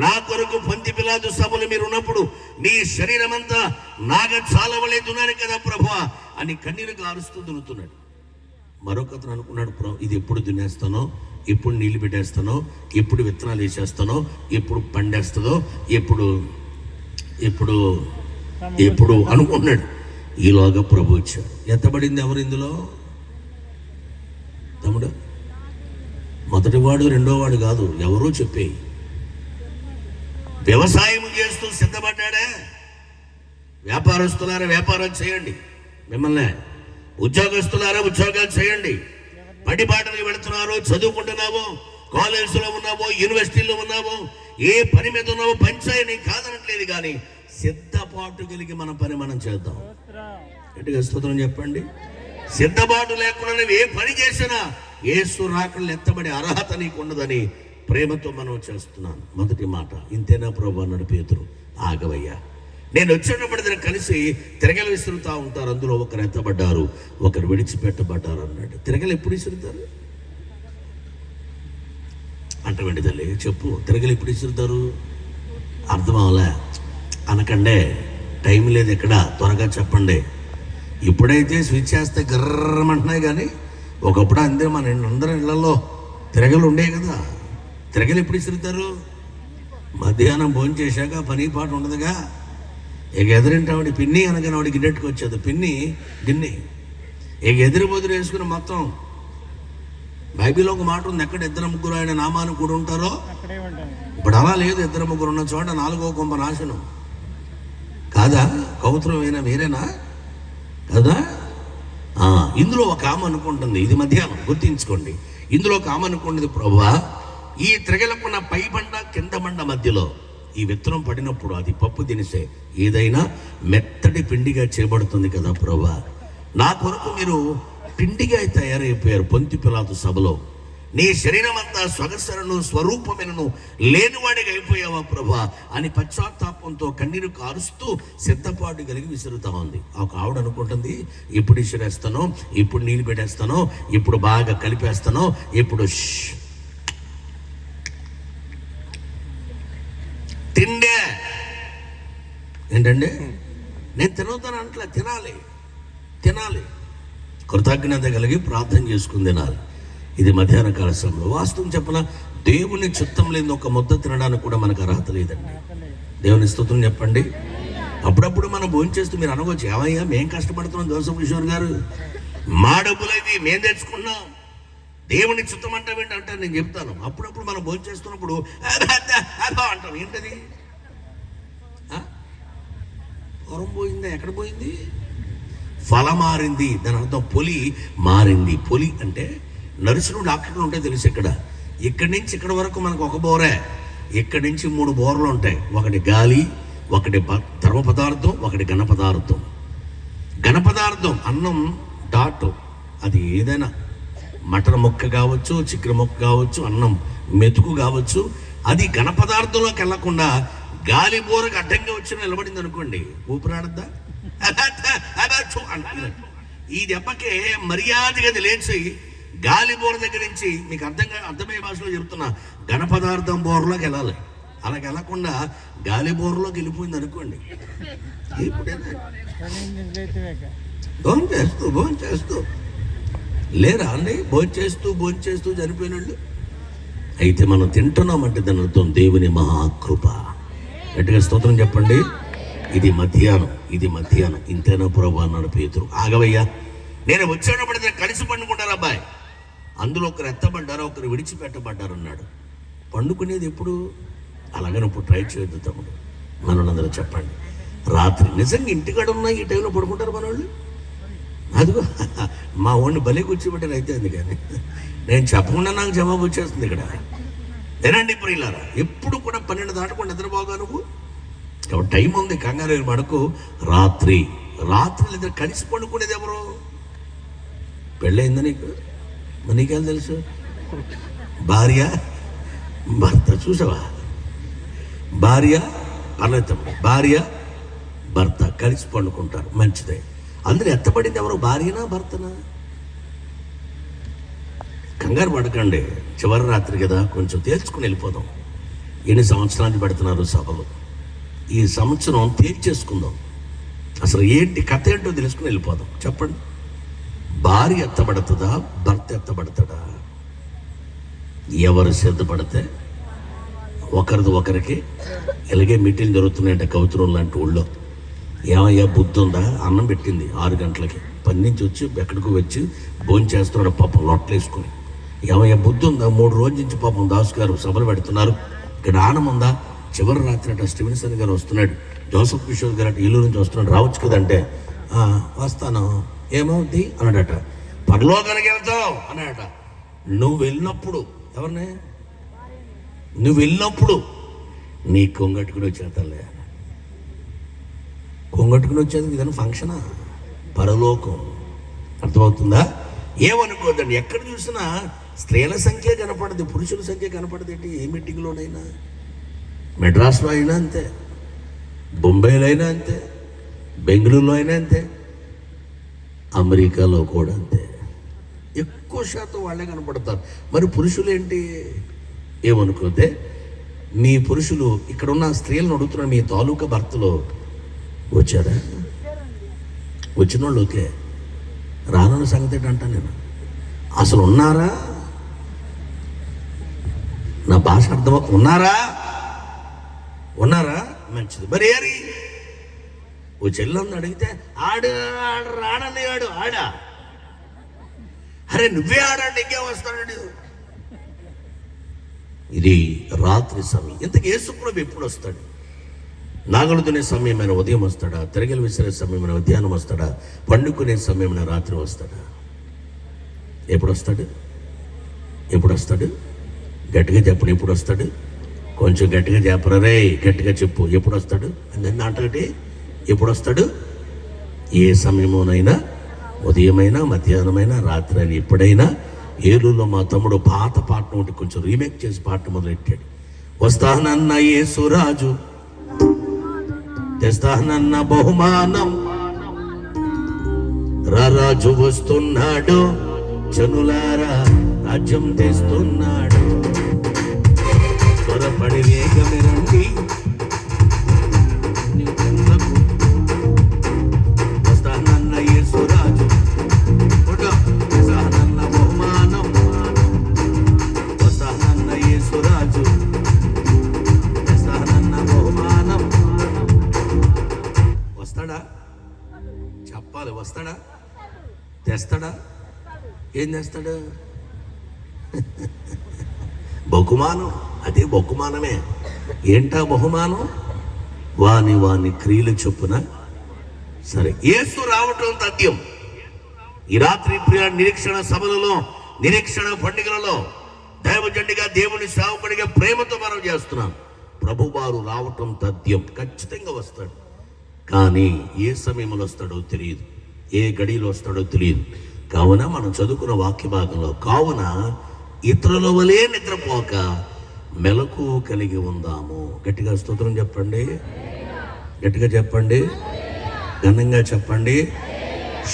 నా కొరకు పొంతి పిలాతు సభలు మీరు ఉన్నప్పుడు నీ శరీరం అంతా నాగ చాలవలే దున్నారు కదా ప్రభా అని కన్నీరు కారుస్తూ దున్నుతున్నాడు. మరొకతను అనుకున్నాడు, ఇది ఎప్పుడు దున్నేస్తానో, ఎప్పుడు నీళ్లు పెట్టేస్తానో, ఎప్పుడు విత్తనాలు వేసేస్తానో, ఎప్పుడు పండేస్తుందో, ఎప్పుడు ఎప్పుడు ఎప్పుడు అనుకున్నాడు. ఈలోగా ప్రభు వచ్చాడు. ఎత్తబడింది ఎవరు ఇందులో? తమ్ముడు, మొదటివాడు రెండోవాడు కాదు, ఎవరో చెప్పేయి. వ్యవసాయం చేస్తూ సిద్ధపడ్డాడే, వ్యాపారస్తులారా వ్యాపారం చేయండి, మిమ్మల్ని ఉద్యోగస్తులారా ఉద్యోగాలు చేయండి, బడి పాటలకు వెళుతున్నారో, చదువుకుంటున్నావో, కాలేజీలో ఉన్నావో, యూనివర్సిటీలో ఉన్నావో, ఏ పని మీద ఉన్నావో పంచాయని కాదనట్లేదు, కానీ సిద్ధపాటు కలిగి మన పని మనం చేద్దాం. గట్టిగా స్తోత్రం చెప్పండి. సిద్ధపాటు లేకుండా నువ్వు ఏ పని చేసినా యేసు రాకళ్ళు ఎత్తబడే అర్హత నీకు ఉండదని ప్రేమతో మనం చేస్తున్నాను. మొదటి మాట ఇంతేనా ప్రభు అన్నాడు పేతురు. ఆగవయ్యా, నేను వచ్చేటప్పుడు దాన్ని కలిసి తిరగలు విసురుతూ ఉంటారు, అందులో ఒకరు ఎత్తబడ్డారు, ఒకరు విడిచిపెట్టబడ్డారు అన్నాడు. తిరగలు ఎప్పుడు విసురుతారు అంటవండి తల్లి? చెప్పు, తిరగలు ఎప్పుడు విసురుతారు? అర్థం అవలే అనకండే, టైం లేదు ఇక్కడ, త్వరగా చెప్పండి. ఇప్పుడైతే స్విచ్ చేస్తే గర్రమంటున్నాయి, కానీ ఒకప్పుడు అందరం ఇళ్లలో తిరగలు ఉండేవి కదా. తిరగలు ఎప్పుడు ఇసురుతారు? మధ్యాహ్నం భోజనం చేశాక పని పాట ఉండదుగా. ఇక ఎదురింటావిడ పిన్ని అనగానే ఆవిడ గిన్నెట్టుకు వచ్చేది, పిన్ని గిన్నె. ఇక ఎదురు బదురు వేసుకుని మొత్తం. బైబిల్లో ఒక మాట ఉంది, ఎక్కడ ఇద్దరు ముగ్గురు ఆయన నామాన్ని కూడా ఉంటారో. ఇప్పుడు అలా లేదు, ఇద్దరు ముగ్గురు ఉన్న చోట నాలుగో కొంప నాశనం కాదా? కౌతురం అయినా వేరేనా కదా? ఇందులో ఒక ఆమె అనుకుంటుంది, ఇది మధ్యాహ్నం గుర్తించుకోండి, ఇందులో ఒక ఆమె అనుకుంటుంది, ప్రభువా ఈ త్రిగలకున్న పై బండ కింద బండ మధ్యలో ఈ విత్తనం పడినప్పుడు అది పప్పు దినిసే ఏదైనా మెత్తడి పిండిగా చేయబడుతుంది కదా ప్రభువా, నా కొరకు మీరు పిండిగా తయారైపోయారు పొంతి పిలాతు సభలో. నీ శరీరం అంతా స్వగసరను స్వరూపమైనను లేనివాడిగా అయిపోయావా ప్రభా అని పశ్చాత్తాపంతో కన్నీరు కారుస్తూ సిద్ధపాటు కలిగి విసురుతా ఉంది. ఒక ఆవిడ అనుకుంటుంది, ఇప్పుడు విసిరేస్తానో, ఇప్పుడు నీళ్ళు పెట్టేస్తానో, ఇప్పుడు బాగా కలిపేస్తానో, ఇప్పుడు తిండే ఏంటండి, నేను తినవుతాను అంటలే, తినాలి కృతజ్ఞత కలిగి ప్రార్థన చేసుకుని తినాలి. ఇది మధ్యాహ్న కాల సమయంలో. వాస్తవం చెప్పన, దేవుని చిత్తం లేని ఒక ముద్ద తినడానికి కూడా మనకు అర్హత లేదండి. దేవుని స్తుతులు చెప్పండి. అప్పుడప్పుడు మనం భోజనం చేస్తూ మీరు అనవచ్చు, ఏమయ్యా మేం కష్టపడుతున్నాం జోసఫ్ కిషోర్ గారు, మా డబ్బులు అవి మేము తెచ్చుకున్నాం, దేవుని చిత్తం అంటే నేను చెప్తాను. అప్పుడప్పుడు మనం భోజనం చేస్తున్నప్పుడు అంటాం, ఏంటది? పొరం పోయిందా? ఎక్కడ పోయింది? ఫల మారింది, దాని అర్థం పొలి మారింది. పొలి అంటే నర్సులు డాక్టర్లు ఉంటే తెలుసు. ఇక్కడి నుంచి ఇక్కడ వరకు మనకు ఒక బోరే, ఇక్కడి నుంచి 3 బోర్లు ఉంటాయి. ఒకటి గాలి, ఒకటి ద్రవ పదార్థం, ఒకటి ఘన పదార్థం. ఘన పదార్థం అన్నం డాట్, అది ఏదైనా మటన్ ముక్క కావచ్చు, చికెన్ ముక్క కావచ్చు, అన్నం మెతుకు కావచ్చు. అది ఘన పదార్థంలోకి వెళ్లకుండా గాలి బోరకు అడ్డంగా వచ్చి నిలబడింది అనుకోండి, ఊపిరాడద్దా? ఈ దెబ్బకే మర్యాదగా లేచి గాలి బోర దగ్గర నుంచి, మీకు అర్థమయ్యే భాషలో చెప్తున్నా, ఘన పదార్థం బోర్లోకి వెళ్ళాలి. అలాగ వెళ్ళకుండా గాలి బోర్లోకి వెళ్ళిపోయింది అనుకోండి. ఇప్పుడేనా భోజనం చేస్తూ లేరా అండి? భోజనం చేస్తూ చనిపోయిన వాళ్ళు. అయితే మనం తింటున్నామంటే దాని అర్థం దేవుని మహాకృప. గట్టిగా స్తోత్రం చెప్పండి. ఇది మధ్యాహ్నం ఇంతేనా ప్రభు అన్నాడు పేతురు. ఆగవయ్యా, నేను వచ్చేటప్పుడు కలిసి పండుకుంటారు అబ్బాయి. అందులో ఒకరు ఎత్తబడ్డారు, ఒకరు విడిచిపెట్టబడ్డారు అన్నాడు. పండుకునేది ఎప్పుడు? అలాగని ఇప్పుడు ట్రై చేయొద్దు తమ్ముడు. మనోళ్ళందరూ చెప్పండి, రాత్రి నిజంగా ఇంటికాడ ఉన్నా ఈ టైంలో పడుకుంటారు మనోళ్ళు. అదిగో మా వాడిని బలి కూర్చోబెట్టారు. అయితే అందుకని నేను చెప్పకుండా నాకు జవాబు వచ్చేస్తుంది ఇక్కడ. ఏనండి ప్రియులారా, ఎప్పుడు కూడా 12 దాటకుండా నిద్రపోగా నువ్వు. కాబట్టి టైం ఉంది, కంగారు పడకు. రాత్రి ఇద్దరు కలిసి పండుకునేది ఎవరు? పెళ్ళయిందా నీకు? మరి నీకేం తెలుసు? భార్య భర్త. చూసావా? భార్య భర్త కలిసి పండుకుంటారు, మంచిదే. అందులో ఎత్తబడింది ఎవరు? భార్యనా భర్తనా? కంగారు పడకండి, చివరి రాత్రి కదా, కొంచెం తేల్చుకుని వెళ్ళిపోదాం. ఎన్ని సంవత్సరాలు పెడుతున్నారు సభలు, ఈ సంవత్సరం తేల్చేసుకుందాం. అసలు ఏంటి కథ ఏంటో తెలుసుకుని వెళ్ళిపోదాం. చెప్పండి, భార్య ఎత్తబడుతుందా, భర్త ఎత్తబడతాడా? ఎవరు సిద్ధపడితే ఒకరికి. ఇలాగే మీటింగ్ జరుగుతున్నాయంటే కవిత్రం లాంటి ఊళ్ళో. ఏమయ్యా బుద్ధి ఉందా? అన్నం పెట్టింది 6 గంటలకి, పని నుంచి వచ్చి ఎక్కడికో వచ్చి భోజనం చేస్తున్నాడు పాపం లొట్టలేసుకుని. ఏమయ్యా బుద్ధి ఉందా? 3 రోజుల నుంచి పాపం దాసు గారు సభలు పెడుతున్నారు, ఇక్కడ ఆనం ఉందా? చివరి రాత్రి అట స్టీవెన్సన్ గారు వస్తున్నాడు, జోసఫ్ కిషోర్ గారు అట ఇల్లు నుంచి వస్తున్నాడు, రావచ్చు కదంటే వస్తాను. ఏమవుద్ది అన్నాడట. పరలోకానికి వెళ్తావు అన్నాడట. నువ్వు వెళ్ళినప్పుడు ఎవరిని? నువ్వు వెళ్ళినప్పుడు నీ కొంగట్టుకుని వచ్చేతలే. కొంగట్టుకుని వచ్చేది ఇదని ఫంక్షనా? పరలోకం. అర్థమవుతుందా? ఏమనుకోద్దండి, ఎక్కడ చూసినా స్త్రీల సంఖ్య కనపడదు, పురుషుల సంఖ్య కనపడదు. ఏంటి? ఏ మీటింగ్లోనైనా, మెడ్రాస్లో అయినా అంతే, బొంబాయిలో అయినా అంతే, బెంగళూరులో అయినా అంతే, అమెరికాలో కూడా అంతే. ఎక్కువ శాతం వాళ్ళే కనపడతారు. మరి పురుషులు ఏంటి? ఏమనుకోతే మీ పురుషులు ఇక్కడ ఉన్న స్త్రీలను అడుగుతున్నారు, మీ తాలూకా భర్తలో వచ్చారా? వచ్చిన వాళ్ళు ఓకే, రానున్న సంగతి ఏంటంటా నేను. అసలు ఉన్నారా? నా భాష అర్థం. ఉన్నారా? మంచిది. మరి ఏరి ఓ చెల్లెని అడిగితే రాడని ఆడా. అరే నువ్వే ఆడండి, ఇంకేం వస్తాడు? ఇది రాత్రి సమయం. ఇంతకు యేసుప్రభు ఎప్పుడు వస్తాడు? నాగలు దున్నే సమయమైన ఉదయం వస్తాడా? తిరగలు విసిరే సమయమైన మధ్యాహ్నం వస్తాడా? పండుకునే సమయమైన రాత్రి వస్తాడా? ఎప్పుడు వస్తాడు? గట్టిగా చెప్పండి, ఎప్పుడు వస్తాడు? కొంచెం గట్టిగా చెప్పరా రే, గట్టిగా చెప్పు. ఎప్పుడు వస్తాడు? అంటే ఎప్పుడు వస్తాడు? ఏ సమయమునైనా, ఉదయమైనా, మధ్యాహ్నమైనా, రాత్రి అయినా, ఎప్పుడైనా. ఏలూరులో మా తమ్ముడు పాత పాటను ఒకటి కొంచెం రీమేక్ చేసి పాట మొదలెట్టాడు. వస్తానన్న యేసురాజు, తెస్తానన్న బహుమానం, రారాజు వస్తున్నాడు, జనులారా రాజ్యం తెస్తున్నాడు, త్వరపడి వేగమే రండి వస్తానన్న యేసురాజు, వస్తానన్న బహుమానం, వస్తానన్న యేసురాజు, వస్తానన్న బహుమానం. వస్తాడా? చెప్పాలి. వస్తాడా? తెస్తాడా? ఏం చేస్తాడు? బహుమానం. అదే బహుమానమే. ఏంటా బహుమానం? వాని క్రియలు చొప్పున. సరే, యేసు రావటం తథ్యం. ఈ రాత్రి ప్రియ నిరీక్షణ సభలలో, నిరీక్షణ పండుగలలో దైవజండిగా, దేవుని సేవకుడిగా ప్రేమతో మనం చేస్తున్నాం. ప్రభువారు రావటం తథ్యం. ఖచ్చితంగా వస్తాడు. కానీ ఏ సమయంలో వస్తాడో తెలియదు, ఏ గడిలో వస్తాడో తెలియదు. కావున మనం చదువుకున్న వాక్య భాగంలో, కావున ఇతరుల వలే నిద్రపోక మెలకు కలిగి ఉందాము. గట్టిగా స్తోత్రం చెప్పండి, గట్టిగా చెప్పండి, ఘనంగా చెప్పండి.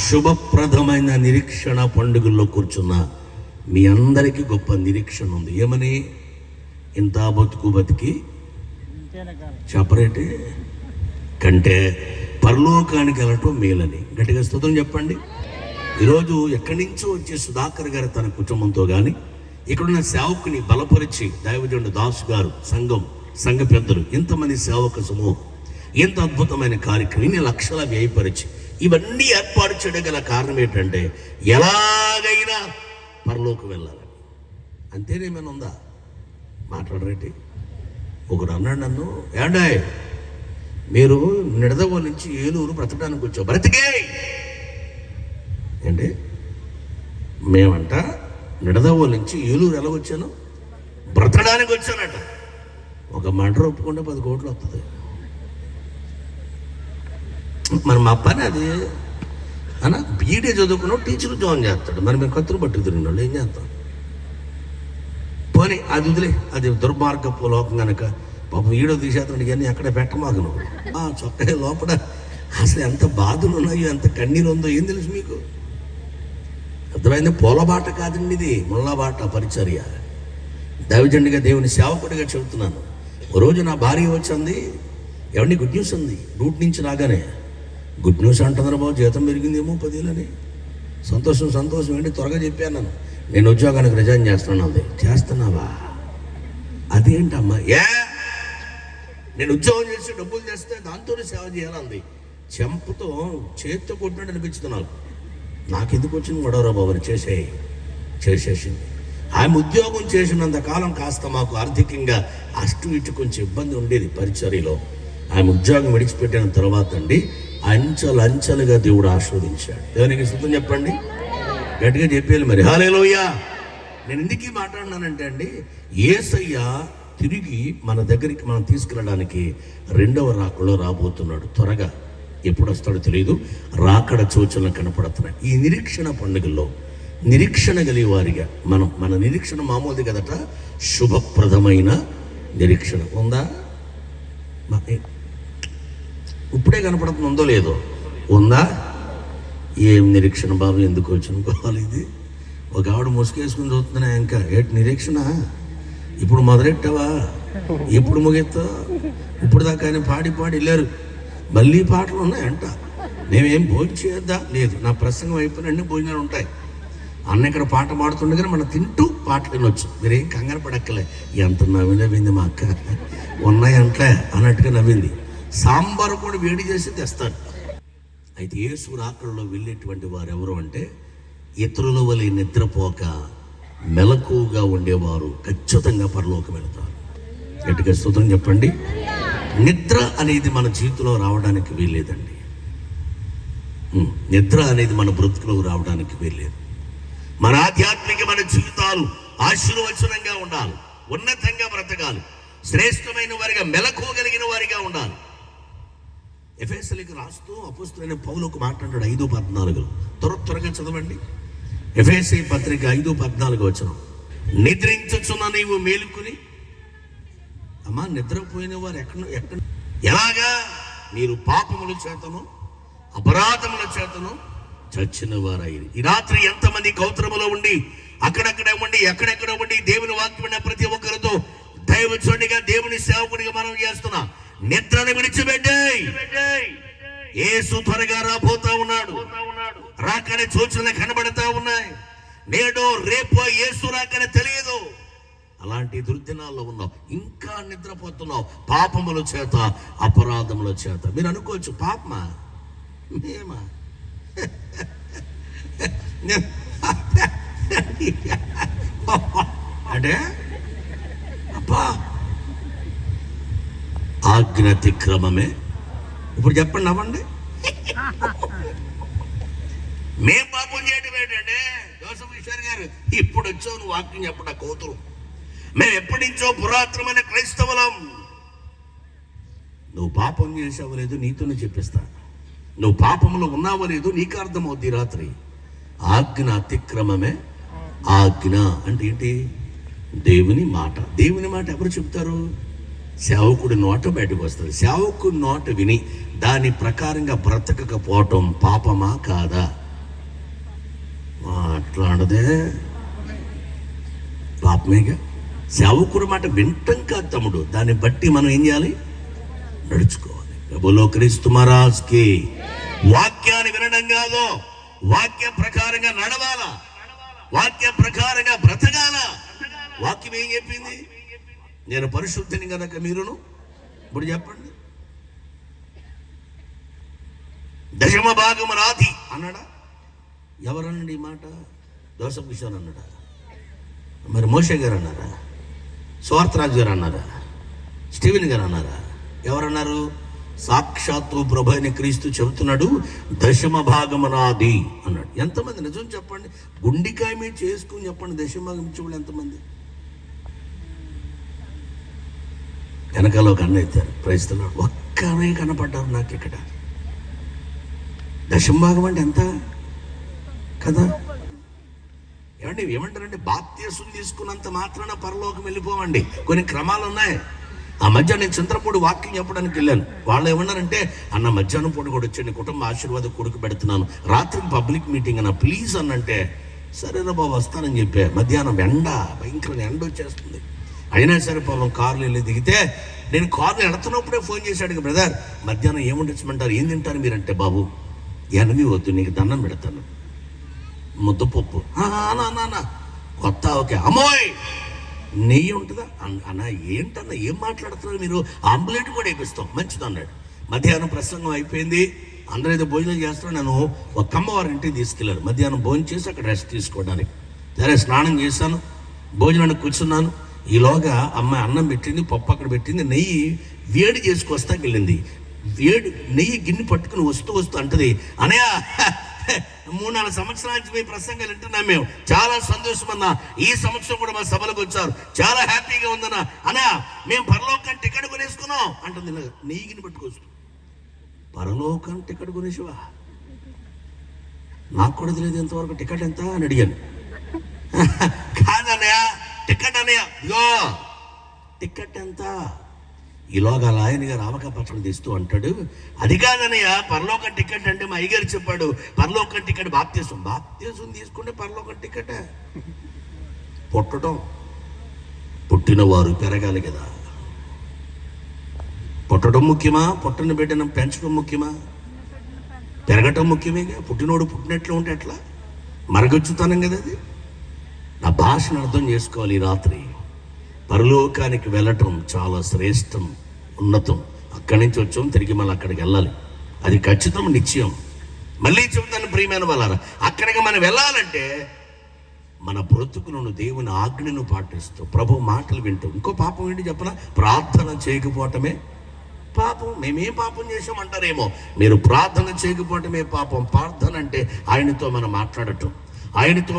శుభప్రదమైన నిరీక్షణ పండుగల్లో కూర్చున్న మీ అందరికీ గొప్ప నిరీక్షణ ఉంది. ఏమని? ఇంత బతుకు బతికి చెప్పరేంటి కంటే పరలోకానికి వెళ్ళటం మేలని గట్టిగా స్తోత్రం చెప్పండి. ఈరోజు ఎక్కడి నుంచో వచ్చే సుధాకర్ గారు తన కుటుంబంతో కానీ ఇక్కడున్న సేవకుని బలపరిచి దైవజనుడు దాసు గారు సంఘ పెద్దలు ఇంతమంది సేవక సమూహం ఎంత అద్భుతమైన కార్యక్రమం ఇన్ని లక్షల వ్యయపరిచి ఇవన్నీ ఏర్పాటు చేయడం గల కారణం ఏంటంటే ఎలాగైనా పరలోకం వెళ్ళాలి. అంతేనేమైనా ఉందా? మాట్లాడరేంటి? ఒకడు అన్నాడు నన్ను, ఏడాయ్ మీరు నిడదవ నుంచి ఏలూరు బ్రతకడానికి వచ్చావు, బ్రతికే ఏంటి? మేమంట నిడదవ నుంచి ఏలూరు ఎలా వచ్చాను? బ్రతకడానికి వచ్చానట. ఒక మంటరు ఒప్పుకుంటే 10 కోట్లు వస్తుంది. మరి మా పని అది అన్న. బీఈడీ చదువుకున్నావు, టీచర్ జాయిన్ చేస్తాడు. మరి మేము కత్తులు పట్టుకు తిరిగిన వాళ్ళు ఏం చేస్తాం? పోనీ అది వదిలే, అది దుర్మార్గపు లోకం కనుక పాపం ఈడో తీసేస్తాడు. ఇవన్నీ అక్కడే పెట్టమాకు నువ్వు. చొక్కా లోపల అసలు ఎంత బాధలు ఉన్నాయో, ఎంత కన్నీరు ఉందో ఏం తెలుసు మీకు? అర్థమైంది? పూలబాట కాదండి ఇది, ముళ్ళబాట పరిచర్య. దైవజనుడిగా దేవుని సేవకుడిగా చెబుతున్నాను. ఓ రోజు నా భార్య వచ్చింది, ఎవరిని గుడ్ న్యూస్ ఉంది. డ్యూటీ నుంచి రాగానే గుడ్ న్యూస్ అంటున్నారు బాబు, జీతం పెరిగిందేమో 10,000 అని. సంతోషం ఏంటి? త్వరగా చెప్పాను. నేను ఉద్యోగానికి రిజైన్ చేస్తున్నాను. అది చేస్తున్నావా? అదేంటమ్మా? నేను ఉద్యోగం చేసి డబ్బులు చేస్తే దాంతోనే సేవ చేయాలంది. చెంపతో చేతితో కొట్టినట్టు అనిపించుతున్నాను. నాకెందుకు వచ్చింది గొడవరా బాబు అని చేసేసింది. ఆమె ఉద్యోగం చేసినంత కాలం కాస్త మాకు ఆర్థికంగా అటు ఇటు కొంచెం ఇబ్బంది ఉండేది పరిచర్యలో. ఆమె ఉద్యోగం విడిచిపెట్టిన తర్వాత అండి అంచెలుగా దేవుడు ఆశీర్వదించాడు. దేవునికి స్తుతి చెప్పండి, గట్టిగా చెప్పేయాలి మరి. హల్లెలూయా. నేను ఎందుకు మాట్లాడినానంటే అండి, యేసయ్య తిరిగి మన దగ్గరికి మనం తీసుకెళ్ళడానికి 2వ రాకడలో రాబోతున్నాడు. త్వరగా ఎప్పుడు వస్తాడో తెలియదు. రాకడ సూచనలు కనపడుతున్నాయి. ఈ నిరీక్షణ పండుగల్లో నిరీక్షణ కలిగే వారిగా మన నిరీక్షణ మామూలుది కదట. శుభప్రదమైన నిరీక్షణ ఉందా? ఇప్పుడే కనపడుతుంది, ఉందో లేదో? ఉందా? ఏం నిరీక్షణ బాబు, ఎందుకు వచ్చినుకోవాలి ఇది? ఒక ఆవిడ ముసుకేసుకుని చూస్తున్నా. ఇంకా ఏటి నిరీక్షణ? ఇప్పుడు మొదలెట్టావా? ఇప్పుడు ముగెత్తావు? ఇప్పుడు దాకా ఆయన పాడి వెళ్ళారు. మళ్ళీ పాటలు ఉన్నాయంట. మేమేం భోజనం చేయొద్దా? లేదు, నా ప్రసంగం అయిపోయిన అన్ని భోజనాలు ఉంటాయి. అన్న ఇక్కడ పాట పాడుతుండగానే మనం తింటూ పాటలు వినొచ్చు. మీరేం కంగారు పడక్కలే. ఎంత నవ్వింది మా అక్క, ఉన్నాయంటే అన్నట్టుగా నవ్వింది. సాంబారు కూడా వేడి చేసి తెస్తాడు. అయితే యేసు రాకడలో వెళ్ళేటువంటి వారు ఎవరు అంటే, ఇతరుల వలె నిద్రపోక మెలకువగా ఉండేవారు ఖచ్చితంగా పరలోకం వెళతారు. గట్టిగా స్తోత్రం చెప్పండి. నిద్ర అనేది మన జీవితంలో రావడానికి వీల్లేదండి. నిద్ర అనేది మన బ్రతుకులో రావడానికి వీల్లేదు. మన ఆధ్యాత్మికమైన జీవితాలు ఆశీర్వచనంగా ఉండాలి, ఉన్నతంగా బ్రతకాలి, శ్రేష్టమైన వారిగా మెలకువగలిగిన వారిగా ఉండాలి. ఎఫెసీయులకు రాస్తూ అపోస్తలుడైన పౌలు ఒక మాట అంటాడు 5:14. త్వరగా చదవండి. ఎఫెసీ పత్రిక 5:14 వచనం. నిద్రించుచున్న నీవు మేలుకుని. అమ్మా, నిద్రపోయిన వారు ఎక్కడ ఎలాగా? మీరు పాపముల చేతను అపరాధముల చేతను చచ్చిన వారైరు. ఈ రాత్రి ఎంతమంది కౌత్రములో ఉండి అక్కడెక్కడ ఉండి దేవుని వాక్యమైన ప్రతి ఒక్కరితో దైవజనుడిగా దేవుని సేవకుడిగా మనం చేస్తున్నా. నిద్రను విడిచిపెట్టాయి. యేసు త్వరగా రాబోతా ఉన్నాడు. రాకనే సూచనలు కనబడతా ఉన్నాయి. నేడో రేపో యేసు రాకనే తెలియదు. అలాంటి దుర్దినాల్లో ఉన్నావు, ఇంకా నిద్రపోతున్నావు పాపముల చేత అపరాధముల చేత. మీరు అనుకోవచ్చు, పాపమా మేమా? అంటే అబ్బా, ఆజ్ఞాతిక్రమమే. ఇప్పుడు చెప్పండి, నవ్వండి. మేం పాపం చేయడం ఏంటంటే, జోసఫ్ కిషోర్ గారు ఇప్పుడు వచ్చావు నువ్వు వాక్యం చెప్పడా కోతులు. మేము ఎప్పటి నుంచో పురాతనమైన క్రైస్తవులం. నువ్వు పాపం చేసావో లేదు నీతోనే చెప్పిస్తా. నువ్వు పాపంలో ఉన్నావో లేదు నీకు అర్థమవుద్ది రాత్రి. ఆజ్ఞ అతిక్రమమే ఆజ్ఞ అంటే ఏంటి? దేవుని మాట. దేవుని మాట ఎవరు చెప్తారు? సేవకుడి నోట బయటకు వస్తుంది. సేవకుడి నోట విని దాని ప్రకారంగా బ్రతకకపోవటం పాపమా కాదా? మాట్లాడదే పాపమేగా. సేవకుడు మాట వింటం కాదు తమ్ముడు, దాన్ని బట్టి మనం ఏం చేయాలి? నడుచుకోవాలి. ప్రభులో క్రీస్తు మహారాజ్కి వాక్యాన్ని వినడం కాదు, వాక్య ప్రకారంగా నడవాలా, వాక్య ప్రకారంగా బ్రతకాల. వాక్యం ఏం చెప్పింది? నేను పరిశుద్ధిని కనుక మీరును. ఇప్పుడు చెప్పండి, దశమ భాగము రాతి అన్నాడా? ఎవరన్నాడు ఈ మాట? జోసఫ్ కిషోర్ అన్నాడా? మరి మోషే గారు అన్నారా? స్వార్థరాజు గారు అన్నారా? స్టీవెన్ గారు అన్నారా? ఎవరన్నారు? సాక్షాత్తు ప్రభు అయిన క్రీస్తు చెబుతున్నాడు, దశమ భాగము నాది అన్నాడు. ఎంతమంది నిజం చెప్పండి, గుండికాయ మీద చేసుకుని చెప్పండి, దశమ భాగం ఇచ్చేవాళ్ళు ఎంతమంది? వెనకాల ఒక అన్న ఎత్తారు, ప్రయత్నిస్తున్నాడు, ఒక్కనే కనపడ్డారు నాకు ఇక్కడ. దశమ భాగం అంటే ఎంత కదా? ఏమంటారంటే బాప్తీసం తీసుకున్నంత మాత్రాన పరలోకం వెళ్ళిపోవండి, కొన్ని క్రమాలు ఉన్నాయి. ఆ మధ్య నేను చంద్రపూడి వాకింగ్ చెప్పడానికి వెళ్ళాను. వాళ్ళు ఏమన్నారంటే, అన్న మధ్యాహ్నం పూట కూడా వచ్చి కుటుంబ ఆశీర్వాద కొడుకు పెడుతున్నాను, రాత్రికి పబ్లిక్ మీటింగ్ అన్న ప్లీజ్ అన్నంటే, సరేనా బాబు వస్తానని చెప్పా. మధ్యాహ్నం ఎండ, భయంకరమైన ఎండ వచ్చేస్తుంది. అయినా సరే పాపం కార్లు వెళ్ళి దిగితే, నేను కార్లు ఎడుతున్నప్పుడే ఫోన్ చేశాడు, బ్రదర్ మధ్యాహ్నం ఏముండొచ్చమంటారు, ఏం తింటారు మీరంటే, బాబు ఎనవి వద్దు, నీకు దండం పెడతాను, ముద్దపప్పు నాన్న కొత్త ఓకే, అమ్మోయ్ నెయ్యి ఉంటుందా అన్న, ఏంటన్నా ఏం మాట్లాడుతున్నారు మీరు, ఆంబులెట్ కూడా వేపిస్తాం మంచిది అన్నాడు. మధ్యాహ్నం ప్రసంగం అయిపోయింది, అందరూ ఏదో భోజనం చేస్తాను, నేను ఒక కమ్మవారి ఇంటికి తీసుకెళ్ళాను. మధ్యాహ్నం భోజనం చేసి అక్కడ రెస్ట్ తీసుకోవడానికి సరే స్నానం చేశాను, భోజనానికి కూర్చున్నాను. ఈలోగా అమ్మాయి అన్నం పెట్టింది, పప్పు అక్కడ పెట్టింది, నెయ్యి వేడి చేసుకొస్తాకి వెళ్ళింది. వేడి నెయ్యి గిన్నె పట్టుకుని వస్తూ అంటది, అనయ్య 3-4 సంవత్సరాల నుంచి మీ ప్రసంగాలు వింటున్నాం మేము, చాలా సంతోషం అన్నా, ఈ సంవత్సరం కూడా మా సభలకు వచ్చారు, చాలా హ్యాపీగా ఉందన్నా, అన్నా మేము పరలోకం టికెట్ కొనేసుకున్నాం అంటుంది. నెయ్యిని పట్టుకొస్తూ, పరలోకం టికెట్ కొనేసివా? నాకు కూడా తెలియదు ఎంతవరకు, టికెట్ ఎంత అని అడిగాను. కాదన్నయ్య టికెట్ అన్నయ్య, ఇగో టికెట్ ఎంత? ఈలోగా లాయన్ గారు ఆవకాయ పచ్చడి తీస్తూ అంటాడు, అది కాదనయ్య పరలోక టికెట్ అంటే మా అయ్యగారు చెప్పాడు, పరలోక టికెట్ బాప్తీసం తీసుకుంటే పరలోక టికెట్. పుట్టిన వారు పెరగాలి కదా, పుట్టడం ముఖ్యమా, పుట్టిన బిడ్డను పెంచడం ముఖ్యమా? పెరగటం ముఖ్యమేగా. పుట్టినోడు పుట్టినట్లు ఉంటే ఎట్లా? మరగొచ్చుతానం కదా అది. నా భాషను అర్థం చేసుకోవాలి. ఈ రాత్రి పరలోకానికి వెళ్ళటం చాలా శ్రేష్టం, ఉన్నతం. అక్కడి నుంచి వచ్చాం, తిరిగి మళ్ళీ అక్కడికి వెళ్ళాలి, అది ఖచ్చితం, నిశ్చయం. మళ్ళీ చెబుతాను ప్రియమైన వాళ్ళారా, అక్కడికి మనం వెళ్ళాలంటే మన బ్రతుకులను దేవుని ఆజ్ఞను పాటిస్తూ ప్రభు మాటలు వింటూ. ఇంకో పాపం ఏంటి చెప్పనా? ప్రార్థన చేయకపోవటమే పాపం. మేమేం పాపం చేసామంటారేమో, మీరు ప్రార్థన చేయకపోవటమే పాపం. ప్రార్థన అంటే ఆయనతో మనం మాట్లాడటం, ఆయనతో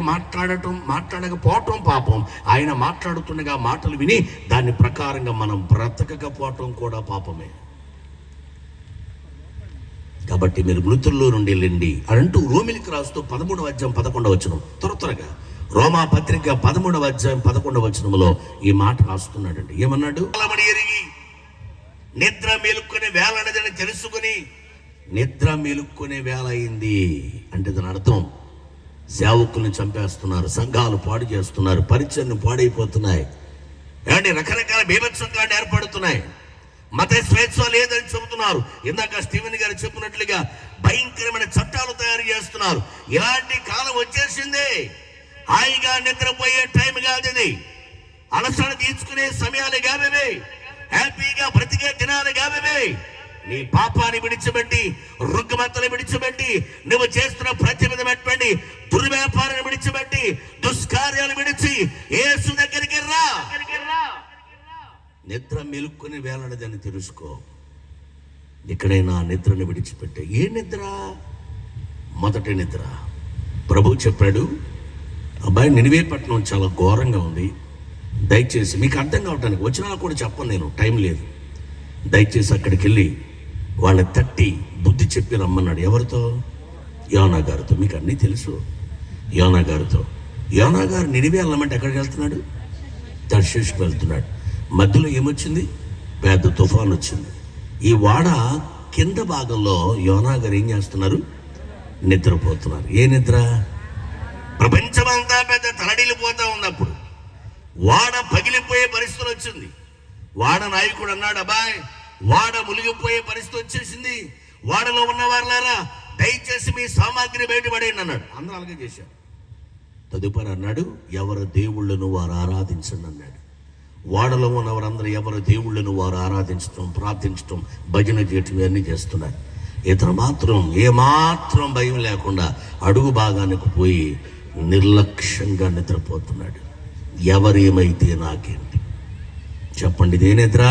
మాట్లాడకపోవటం పాపం. ఆయన మాట్లాడుతుండగా మాటలు విని దాని ప్రకారంగా మనం బ్రతకకపోవటం కూడా పాపమే. కాబట్టి మీరు మృతుల్లో నుండి వెళ్ళండి అంటూ రోమిలికి రాస్తూ 13వ అధ్యాయం 11వ వచనం, త్వరగా రోమా పత్రిక 13వ అధ్యాయం 11వ వచనంలో ఈ మాట రాస్తున్నాడండి. ఏమన్నాడు? ఎరిగి నిద్ర మేలుక్కునే వేళ అనేదని తెలుసుకుని, నిద్ర మేలుక్కునే వేళ అయింది అంటే దాని అర్థం సేవకుల్ని చంపేస్తున్నారు, సంఘాలు పాడు చేస్తున్నారు, పరిచయను పాడైపోతున్నాయి, ఏమంటే రకరకాల బీభత్సంగాలు ఏర్పడుతున్నాయి, మత స్వేచ్ఛ లేదని చెబుతున్నారు. ఇందాక స్టీవెన్ గారు చెప్పినట్లుగా భయంకరమైన చట్టాలు తయారు చేస్తున్నారు. ఇలాంటి కాలం వచ్చేసింది. హాయిగా నిద్రపోయే టైం కాదు ఇది, అలసట తీర్చుకునే సమయాలు కావే, హ్యాపీగా బ్రతికే దినాలు కావే. నీ పాపాన్ని విడిచిపెట్టి, రుగ్మతలు విడిచిపెట్టి, నువ్వు చేస్తున్న ప్రతిబింబట్టి, దుర్వ్యాపారాన్ని విడిచిపెట్టి, దుష్కార్యాలు విడిచి యేసు దగ్గరికి రా. నిద్ర మెలుక్కుని వేళనదని తెలుసుకో. ఎక్కడైనా నిద్రను విడిచిపెట్టే. ఏ నిద్ర? మొదటి నిద్ర. ప్రభు చెప్పాడు, అబ్బాయి నినివే పట్టణం చాలా ఘోరంగా ఉంది, దయచేసి మీకు అర్థం కావటానికి వచ్చినా కూడా చెప్పను, నేను టైం లేదు, దయచేసి అక్కడికి వెళ్ళి వాళ్ళని తట్టి బుద్ధి చెప్పి రమ్మన్నాడు. ఎవరితో? యోనా గారితో. మీకు అన్నీ తెలుసు. యోనా గారితో. యోనా గారు నినివే వెళ్ళమంటే ఎక్కడికి వెళ్తున్నాడు? తర్షీషుకు వెళ్తున్నాడు. మధ్యలో ఏమొచ్చింది? పెద్ద తుఫాన్ వచ్చింది. ఈ వాడ కింద భాగంలో యోనా గారు ఏం చేస్తున్నారు? నిద్రపోతున్నారు. ఏ నిద్ర? ప్రపంచమంతా పెద్ద తలడిల్లిపోతా ఉన్నప్పుడు వాడ పగిలిపోయే పరిస్థితులు వచ్చింది. వాడ నాయకుడు అన్నాడు, అబ్బాయ్ వాడ మునిగిపోయే పరిస్థితి వచ్చేసింది, వాడలో ఉన్న వారులారా దయచేసి మీ సామాగ్రి బయటపడేయండి అన్నాడు. అందరూ అలాగే చేశారు. తదుపరి అన్నాడు, ఎవరు దేవుళ్ళను వారు ఆరాధించండి అన్నాడు. వాడలో ఉన్న వారందరూ ఎవరు దేవుళ్ళను వారు ఆరాధించడం, ప్రార్థించడం, భజన చేయటం ఇవన్నీ చేస్తున్నారు. ఇతను మాత్రం ఏమాత్రం భయం లేకుండా అడుగు భాగానికి పోయి నిర్లక్ష్యంగా నిద్రపోతున్నాడు. ఎవరేమైతే నాకేంటి? చెప్పండి, ఇదే నిద్ర?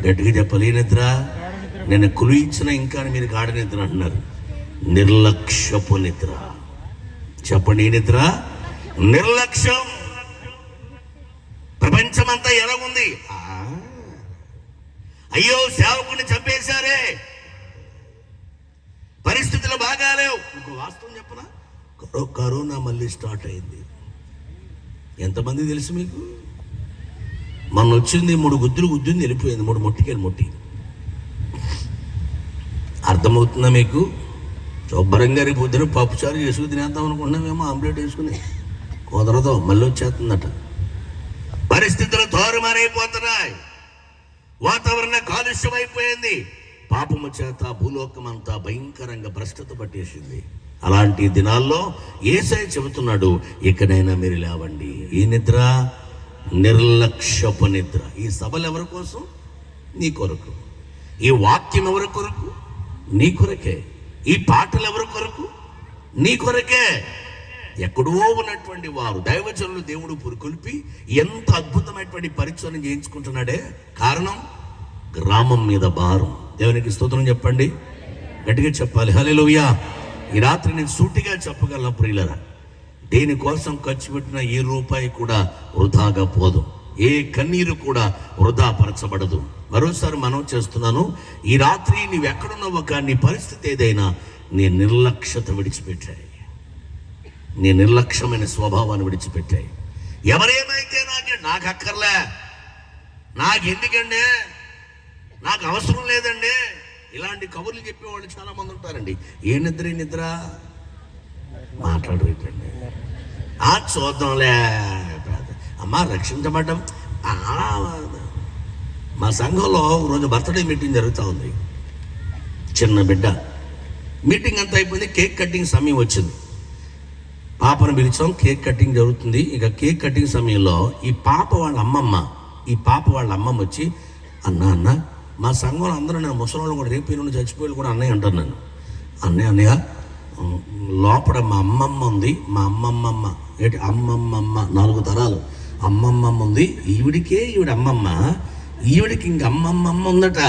గట్టిగా చెప్పాలి, ఏ నిద్ర? నేను కులు ఇచ్చిన ఇంకా మీరు గాఢ నిద్ర అంటున్నారు. నిర్లక్ష్యపు నిద్ర. చెప్పండి, ఏ నిద్ర? నిర్లక్ష్యం. ప్రపంచమంతా ఎలాగుంది? అయ్యో సేవకుని చంపేశారే, పరిస్థితులు బాగాలేవు. ఇంకో వాస్తవం చెప్పనా, కరోనా మళ్ళీ స్టార్ట్ అయింది. ఎంతమంది తెలుసు మీకు? మొన్న వచ్చింది, 3 గుద్దులు గుద్దింది, వెళ్ళిపోయింది. 3 మొట్టికాయలు మొట్టి. అర్థమవుతుందా మీకు? శుభ్రంగా రేపు పొద్దున పప్పుచారు చేసుకుని తినేద్దాం అనుకుంటున్నామేమో, ఆమ్లెట్ వేసుకుని కుదరదు, మళ్ళీ వచ్చేస్తుందట. పరిస్థితులు తారుమారైపోతున్నాయి, వాతావరణ కాలుష్యం అయిపోయింది, పాపము చేత భూలోకం అంతా భయంకరంగా భ్రష్టత పట్టేసింది. అలాంటి దినాల్లో యేసయ్య చెబుతున్నాడు, ఇకనైనా మీరు లేవండి. ఈ నిద్ర నిర్లక్ష్యపు నిద్ర. ఈ సభలు ఎవరి కోసం? నీ కొరకు. ఈ వాక్యం ఎవరి కొరకు? నీ కొరకే. ఈ పాటలు ఎవరి కొరకు? నీ కొరకే. ఎక్కడో ఉన్నటువంటి వారు దైవజనులు దేవుడు పురుకొల్పి ఎంత అద్భుతమైనటువంటి పరిచయం చేయించుకుంటున్నాడే. కారణం, గ్రామం మీద భారం. దేవునికి స్తోత్రం చెప్పండి, గట్టిగా చెప్పాలి హల్లెలూయా. ఈ రాత్రి నేను సూటిగా చెప్పగలను ప్రియులరా, దేనికోసం ఖర్చు పెట్టిన ఏ రూపాయి కూడా వృధాగా పోదు, ఏ కన్నీరు కూడా వృధా పరచబడదు. మరోసారి మనం చేస్తున్నాను, ఈ రాత్రి నీవెక్కడున్నావో కానీ నీ పరిస్థితి ఏదైనా, నీ నిర్లక్ష్యత విడిచిపెట్టాయి, నీ నిర్లక్ష్యమైన స్వభావాన్ని విడిచిపెట్టాయి. ఎవరేమైతే నాకు అక్కర్లే, నాకు ఎందుకండి, నాకు అవసరం లేదండి, ఇలాంటి కబుర్లు చెప్పేవాళ్ళు చాలా మంది ఉంటారండి. ఏ నిద్ర? ఈ నిద్ర మాట్లాడరేటండి. చూద్దాంలే అమ్మా, రక్షించబడ్డం. మా సంఘంలో రోజు బర్త్డే మీటింగ్ జరుగుతూ ఉంది. చిన్న బిడ్డ మీటింగ్ అంతా అయిపోయింది, కేక్ కటింగ్ సమయం వచ్చింది. పాపను పిలిచాం, కేక్ కటింగ్ జరుగుతుంది. ఇక కేక్ కటింగ్ సమయంలో ఈ పాప వాళ్ళ అమ్మమ్మ వచ్చి, అన్న మా సంఘంలో అందరూ, నేను ముసలి కూడా రేపు నుండి చచ్చిపోయి కూడా అన్నయ్య అంటారు నన్ను. అన్నయ్య లోపల మా అమ్మమ్మ ఉంది, మా అమ్మమ్మ ఏంటి అమ్మమ్మ 4 తరాలు అమ్మమ్మ ఉంది, ఈవిడ అమ్మమ్మ, ఈవిడికి ఇంక అమ్మమ్మ ఉందట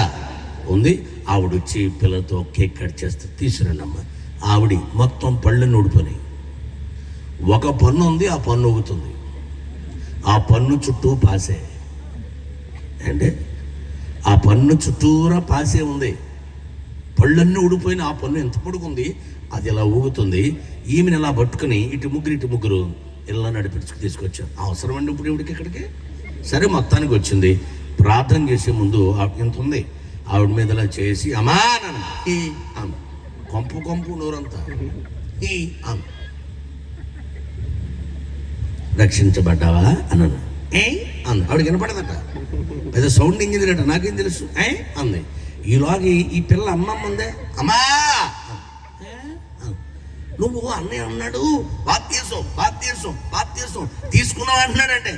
ఉంది. ఆవిడ వచ్చి పిల్లలతో కేక్ కట్ చేస్తే తీసుకురండి అమ్మ. ఆవిడ మొత్తం పళ్ళని ఊడిపోయినాయి. ఒక పన్ను ఉంది, ఆ పన్ను ఊగుతుంది, ఆ పన్ను చుట్టూ పాసే. అంటే ఆ పన్ను చుట్టూరా పాసే ఉంది, పళ్ళన్నీ ఊడిపోయిన ఆ పన్ను ఎంత పొడుగుంది, అది ఇలా ఊగుతుంది. ఈమెను ఇలా పట్టుకుని ఇటు ముగ్గురు ఇలా నడిపించుకు తీసుకొచ్చారు. అవసరం అండి ఇప్పుడు ఇవిడికి ఇక్కడికి? సరే, మొత్తానికి వచ్చింది. ప్రార్థన చేసే ముందు ఇంత ఉంది, ఆవిడ మీద ఇలా చేసి, అమ్మా నన్ను కొంపు నోరంతా రక్షించబడ్డావా అన్నాను. అంది. ఆవిడ వినపడదట, పెద్ద సౌండ్ ఇంజనీర్ అట, నాకేం తెలుసు అంది. ఈలోగా ఈ పిల్ల అమ్మమ్మ ఉందే, అమ్మా నువ్వు అన్నయ్య అన్నాడు బాప్తీసం తీసుకున్నావు అంటున్నాడంటే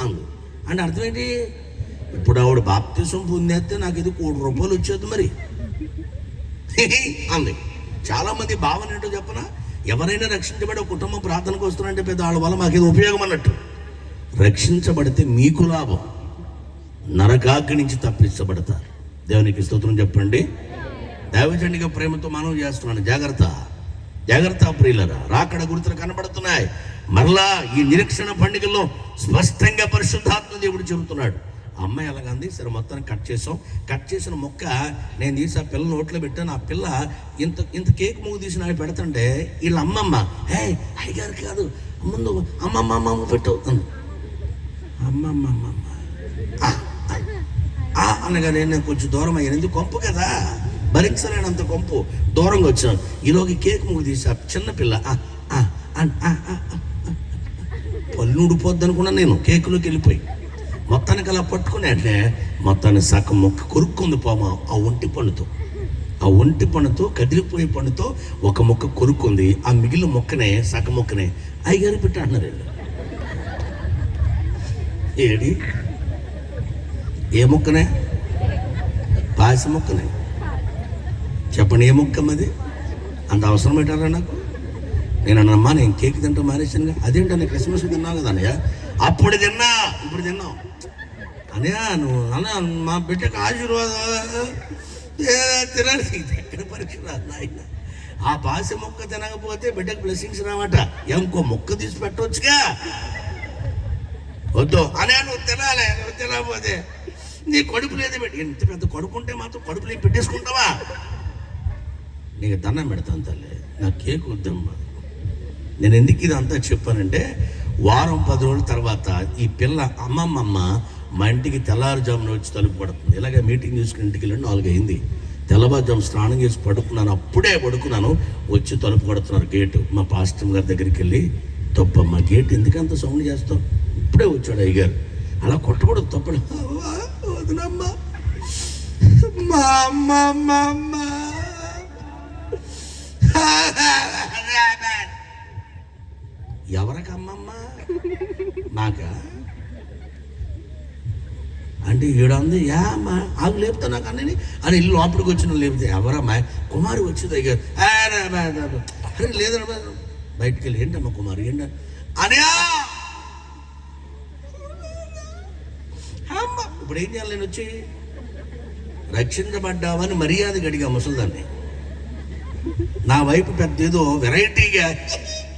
అందు. అంటే అర్థం ఏంటి? ఇప్పుడు ఆవిడ బాప్తీసం పొందేస్తే నాకు ఇది 1 కోటి రూపాయలు వచ్చేది మరి అంది. చాలామంది భావన ఏంటో చెప్పనా, ఎవరైనా రక్షించబడే కుటుంబం ప్రార్థనకు వస్తున్నారంటే పెద్ద వాళ్ళ వల్ల మాకు ఇది ఉపయోగం అన్నట్టు. రక్షించబడితే మీకు లాభం, నరకాగ్ని నుంచి తప్పించబడతారు. దేవునికి స్తోత్రం చెప్పండి. దైవజనుడిగా ప్రేమతో మనం చేస్తున్నాను, జాగ్రత్త ప్రియులరా. రాకడ గుర్తులు కనబడుతున్నాయి. మరలా ఈ నిరీక్షణ పండుగల్లో స్పష్టంగా పరిశుద్ధాత్మ దేవుడు చెబుతున్నాడు. అమ్మాయి ఎలాగంది, సరే మొత్తాన్ని కట్ చేసిన మొక్క నేను తీసి ఆ పిల్ల నోట్లో పెట్టాను. ఆ పిల్ల ఇంత కేక్ ముగ్గు తీసి నాకు పెడతంటే వీళ్ళ అమ్మమ్మ, అయ్యగారు కాదు ముందు అమ్మమ్మ పెట్టు అమ్మమ్మ అనగా నేను కొంచెం దూరం అయ్యాను. ఎందుకు? కొంపు కదా, భరించలేనంత కొంపు. దూరంగా వచ్చాను. ఈలోకి కేక్ ముగ్గు తీసి ఆ చిన్నపిల్ల పళ్ళు ఊడిపోద్ది అనుకున్నాను నేను, కేకులోకి వెళ్ళిపోయి మొత్తానికి అలా పట్టుకుని అంటే మొత్తాన్ని సగం మొక్క కొరుక్కుంది పామ ఆ ఒంటి పనుతో కదిలిపోయే పనుతో ఒక మొక్క కొరుక్కుంది. ఆ మిగిలిన మొక్కనే సగం మొక్కనే అయ్యగారు పెట్టి అంటున్నారు వీళ్ళు. ఏడి ఏ మొక్కనే? పాసి మొక్కనే. చెప్పండి ఏ మొక్క అది? అంత అవసరం పెట్టారా నాకు? నేను అన్నమ్మా నేను కేక్ తింటా మానేసానుగా. అదేంటన్నా క్రిస్మస్ తిన్నావు కదా అన్నయ్య. అప్పుడు తిన్నా ఇప్పుడు తిన్నావు అన్నయ్య. నువ్వు అన్న మా బిడ్డకు ఆశీర్వాదం తినాలి. ఎక్కడ పరీక్ష రాదు నాయన. ఆ పాస మొక్క తినకపోతే బిడ్డకు బ్లెస్సింగ్స్ రావట. ఇంకో మొక్క తీసి పెట్టవచ్చుగా. వద్దు అనే నువ్వు తినాలి. నువ్వు తినకపోతే నీ కడుపు లేదు. ఎంత పెద్ద కడుపు ఉంటే మాత్రం కడుపులో పెట్టేసుకుంటావా? నీకు దండం పెడతాను తల్లి, నాకు కేక్ వద్దమ్మా. నేను ఎందుకు ఇది అంతా చెప్పానంటే వారం 10 రోజుల తర్వాత ఈ పిల్ల అమ్మమ్మ మా ఇంటికి తెల్లారుజామున వచ్చి తలుపు పడుతుంది. ఇలాగే మీటింగ్ చూసుకుని ఇంటికి వెళ్ళండి 4 అయింది. తెల్లవారుజాము స్నానం చేసి పడుకున్నాను. అప్పుడే పడుకున్నాను. వచ్చి తలుపు కొడుతున్నారు గేటు. మా పాస్టర్ గారి దగ్గరికి వెళ్ళి తప్పమ్మా గేట్ ఎందుకంత సౌండ్ చేస్తాం? ఇప్పుడే వచ్చాడు అయ్యగారు. అలా కొట్టకూడదు తప్పడు. వదినమ్మా మా అమ్మ మా అమ్మ ఎవరికి అమ్మమ్మ? నాకా అంటే ఈడంది యా అమ్మా ఆగు లేపుతా నాకు అన్నీ అని ఇల్లు లోపలికి వచ్చిన లేపితే ఎవరమ్మా? కుమారి వచ్చింది అయ్యారు. అరే లేదమ్మా బయటికి వెళ్ళి ఏంటమ్మా కుమారి ఏంట అనియా అమ్మ. ఇప్పుడు ఏం చేయాలి? నేను వచ్చి రక్షించబడ్డావని మర్యాద అడిగా ముసలిదాన్ని. నా వైపు పెద్ద ఏదో వెరైటీగా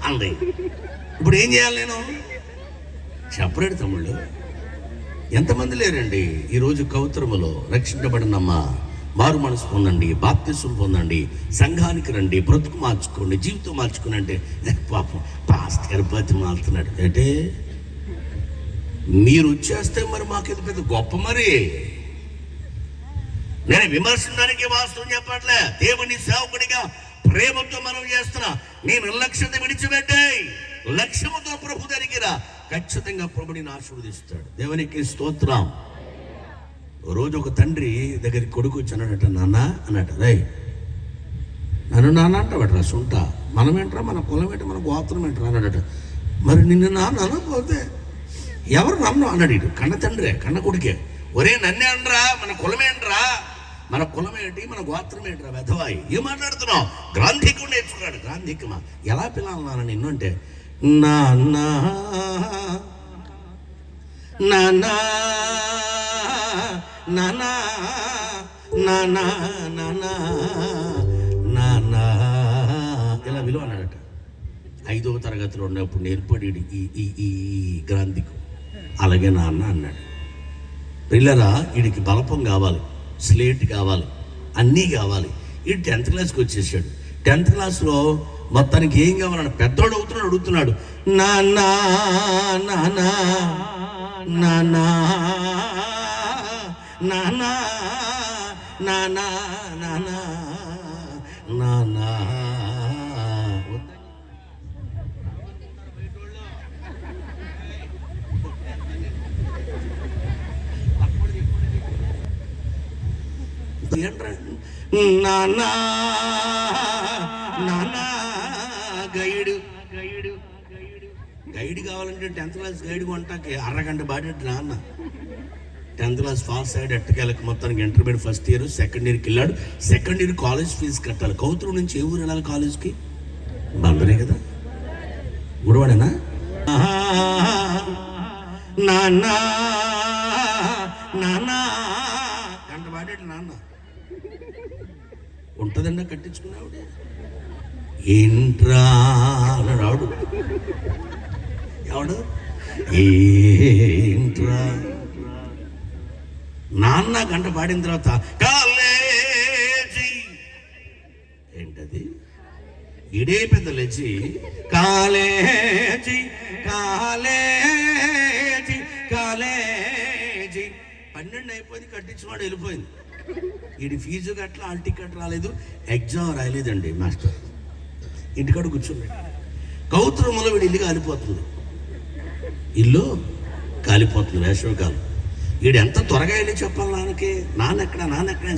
అంది. ఇప్పుడు ఏం చేయాలి నేను? చెప్పలేడు తమ్ముళ్ళు. ఎంతమంది లేరండి ఈరోజు కౌతరములో రక్షించబడినమ్మా మారు మనసు పొందండి, బాప్తిసం పొందండి, సంఘానికి రండి, బ్రతుకు మార్చుకోండి, జీవితం మార్చుకోండి అంటే పాపం పాస్ట్ గారు బతి మారుతున్నాడు అంటే మీరు వచ్చేస్తే మరి మాకు ఇది పెద్ద గొప్ప. మరి నేను విమర్శించడానికి వాస్తవం చెప్పట్లే, దేవుని సేవకుడిగా ప్రేమతో మనం చేస్తున్నా. నీ నిర్లక్ష్యత విడిచిపెట్టాయి, లక్ష్యముతో ప్రభు దగ్గర ఖచ్చితంగా ప్రభుని ఆశీర్వదిస్తాడు. దేవునికి స్తోత్రం. రోజు ఒక తండ్రి దగ్గరికి కొడుకు వచ్చి అన్నాడట, నాన్న అన్నట, రై నన్ను నాన్న అంటావట సుంట, మనమేంట్రా, మన కులం ఏంట, మన గోత్రం ఏంట్రా అన్నాడట. మరి నిన్ను నాన్న పోతే ఎవరు నన్ను అన్నాడు. ఇటు కన్న తండ్రే కన్న కొడుకే. ఒరే నన్నే అనరా, మన కులమేంట్రా, మన కులం ఏంటి, మన గోత్రం ఏంట్రా వెధవాయి, ఏం మాట్లాడుతున్నావు? గ్రాంధికుడు నేర్చుకున్నాడు. గ్రాంధికమా ఎలా పిల్లలు నాన్న నిన్ను అంటే నాన్నా నానా నానా నానా నానా నానా ఇలా విలువ అన్నాడట. 5వ తరగతిలో ఉన్నప్పుడు నేర్పడి ఈ ఈ గ్రాంధికు అలాగే నాన్న అన్నాడు. పిల్లరా వీడికి బలపం కావాలి, స్లేట్ కావాలి, అన్నీ కావాలి. ఈ 10th క్లాస్కి వచ్చేసాడు. 10th క్లాస్లో మొత్తానికి ఏం కావాలన్నాడు, పెద్దోడు అడుగుతున్నాడు నానా నానా నానా నానా నానా నానా నానా. నానా నానా గైడ్ గైడ్ గైడ్ కావాలంటే 10th క్లాస్ గైడ్ కొంటాకి అరగంట బాడేట్టు నాన్న. 10th క్లాస్ పాస్ అయ్యాడు. ఎట్టకేళ్ళకి మొత్తానికి ఇంటర్మీడియట్ ఫస్ట్ ఇయర్, సెకండ్ ఇయర్కి వెళ్ళాడు. సెకండ్ ఇయర్ కాలేజ్ ఫీజు కట్టాలి. కౌతూరు నుంచి ఏ ఊరు వెళ్ళాలి కాలేజ్కి? బందరే కదా, గుడివాడేనా? నాన్నా నానా గంట బాడేట్టు నాన్న. ఉంటుందన్నా కట్టించుకున్నావుడే ఏంట్రా రాడు ఎవడు ఏంట్రా నాన్న గంట పాడిన తర్వాత కాలేజీ ఏంటది ఇడే పెద్ద లేచి కాలేజీ కాలేజీ కాలేజీ 12 అయిపోయింది. కట్టించుకున్నాడు, వెళ్ళిపోయింది. వీడి ఫీజు కట్ల ఆల్ టికెట్ రాలేదు, ఎగ్జామ్ రాయలేదండి మాస్టర్. ఇంటికాడ కూర్చున్నాడు. కౌతరములో వీడి ఇల్లు కాలిపోతుంది. ఇల్లు కాలిపోతుంది, వేసవికాలం. వీడు ఎంత త్వరగా వెళ్ళి చెప్పాలి నాన్నెక్కడ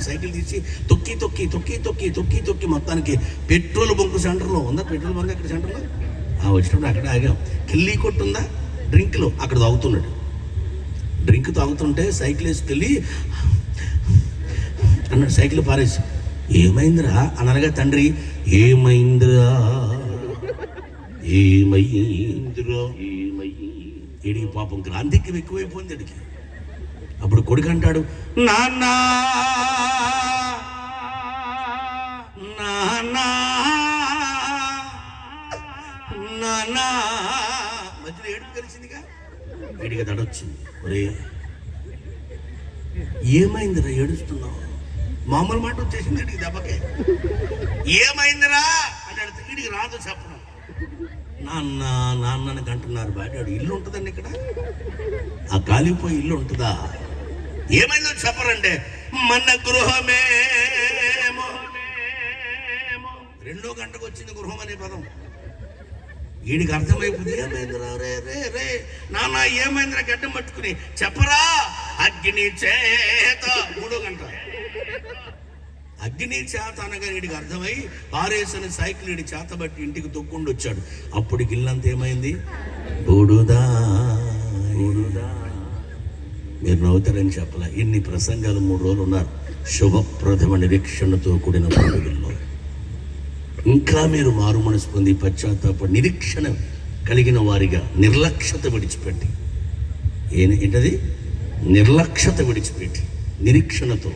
సైకిల్ తీసి తొక్కి మొత్తానికి పెట్రోల్ బంక్ సెంటర్లో ఉందా, పెట్రోల్ బంక్ అక్కడ సెంటర్లో వచ్చినప్పుడు అక్కడ ఆగాం. కిల్లీ కొట్టుందా, డ్రింక్లో అక్కడ తాగుతున్నాడు. డ్రింక్ తాగుతుంటే సైకిల్ వేసుకెళ్ళి అన్నాడు, సైకిల్ పారేసి. ఏమైందిరా అనగా తండ్రి ఏమైందిరా వీడికి పాపం గ్రాంధిక్యం ఎక్కువైపోయింది వీడికి. అప్పుడు కొడుకు అంటాడు, నాన్నా నాన్నా నాన్నా. మధ్యలో ఏడుపు కలిసిందిగా, వీడికి దడొచ్చింది. ఒరే ఏమైందిరా ఏడుస్తున్నావు? మామూలు మాట వచ్చేసింది వీడికి దెబ్బకే. ఏమైందిరా అని అడిగితే వీడికి రాదు చెప్పడం. నాన్నని అంటున్నారు. బాడాడు ఇల్లు ఉంటుందండి ఇక్కడ, ఆ కాలిపోయి ఇల్లు ఉంటుందా? ఏమైందో చెప్పరంటే మన గృహమే. 2వ గంటకు వచ్చింది గృహం అనే పదం. వీడికి అర్థమైపోయింది. ఏమైందిరా రే నాన్న ఏమైందిరా? గడ్డం పట్టుకుని చెప్పరా, అగ్ని చేత. 3వ గంట అగ్ని చేత అనగా వీడికి అర్థమై పారేసిన సైకిల్ వీడి చేత బట్టి ఇంటికి తొక్కుండి వచ్చాడు. అప్పటికి ఇల్లంతా ఏమైంది? బూడుదా. మీరు నవ్వుతారని చెప్పలే. ఇన్ని ప్రసంగాలు 3 రోజులు ఉన్నారు. శుభప్రథమ నిరీక్షణతో కూడిన పండుగల్లో ఇంకా మీరు మారు మనసు పొంది పశ్చాత్తాప నిరీక్షణ కలిగిన వారిగా నిర్లక్ష్యత విడిచిపెట్టి, ఏంటది? నిర్లక్ష్యత విడిచిపెట్టి నిరీక్షణతో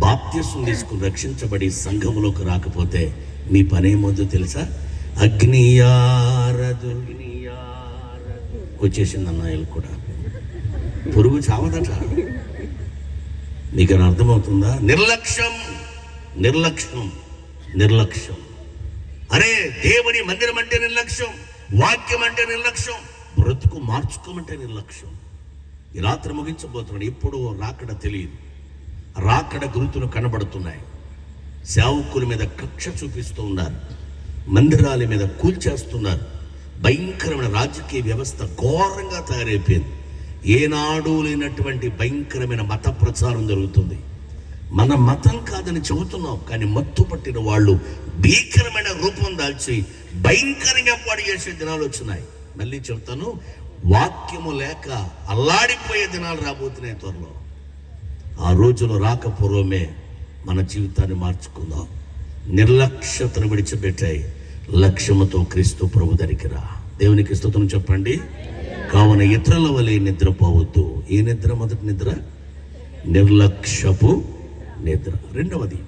బాప్త్యసం తీసుకుని రక్షించబడి సంఘములోకి రాకపోతే మీ పనేమొద్దు తెలుసా? అగ్నియారదు. వచ్చేసింది అన్నాయలు కూడా. పురుగు చావదట. మీకు అర్థమవుతుందా? నిర్లక్ష్యం. అరే దేవుని మందిరం అంటే నిర్లక్ష్యం, వాక్యం అంటే నిర్లక్ష్యం, బ్రతుకు మార్చుకోమంటే నిర్లక్ష్యం. ఈ రాత్రి ముగించబోతున్నాడు. ఎప్పుడు రాకడ తెలియదు. రాకడ గురుతులు కనబడుతున్నాయి. సేవకుల మీద కక్ష చూపిస్తూ ఉన్నారు, మందిరాల మీద కూల్చేస్తున్నారు. భయంకరమైన రాజకీయ వ్యవస్థ ఘోరంగా తయారైపోయింది. ఏనాడు లేనటువంటి భయంకరమైన మత ప్రచారం జరుగుతుంది. మన మతం కాదని చెబుతున్నాం, కానీ మత్తు పట్టిన వాళ్ళు భీకరమైన రూపం దాల్చి భయంకరంగా పాడు చేసే దినాలు వచ్చినాయి. మళ్ళీ చెప్తాను, వాక్యము లేక అల్లాడిపోయే దినాలు రాబోతున్నాయి త్వరలో. ఆ రోజులు రాకపూర్వమే మన జీవితాన్ని మార్చుకుందాం. నిర్లక్ష్యతను విడిచిపెట్టాయి, లక్ష్యముతో క్రీస్తు ప్రభు దగ్గరికి రా. దేవునికి స్తుతులు చెప్పండి. కావున ఇతరుల వలె నిద్రపోవద్దు. ఏ నిద్ర? మొదటి నిద్ర నిర్లక్ష్యపు నిద్ర. 2వది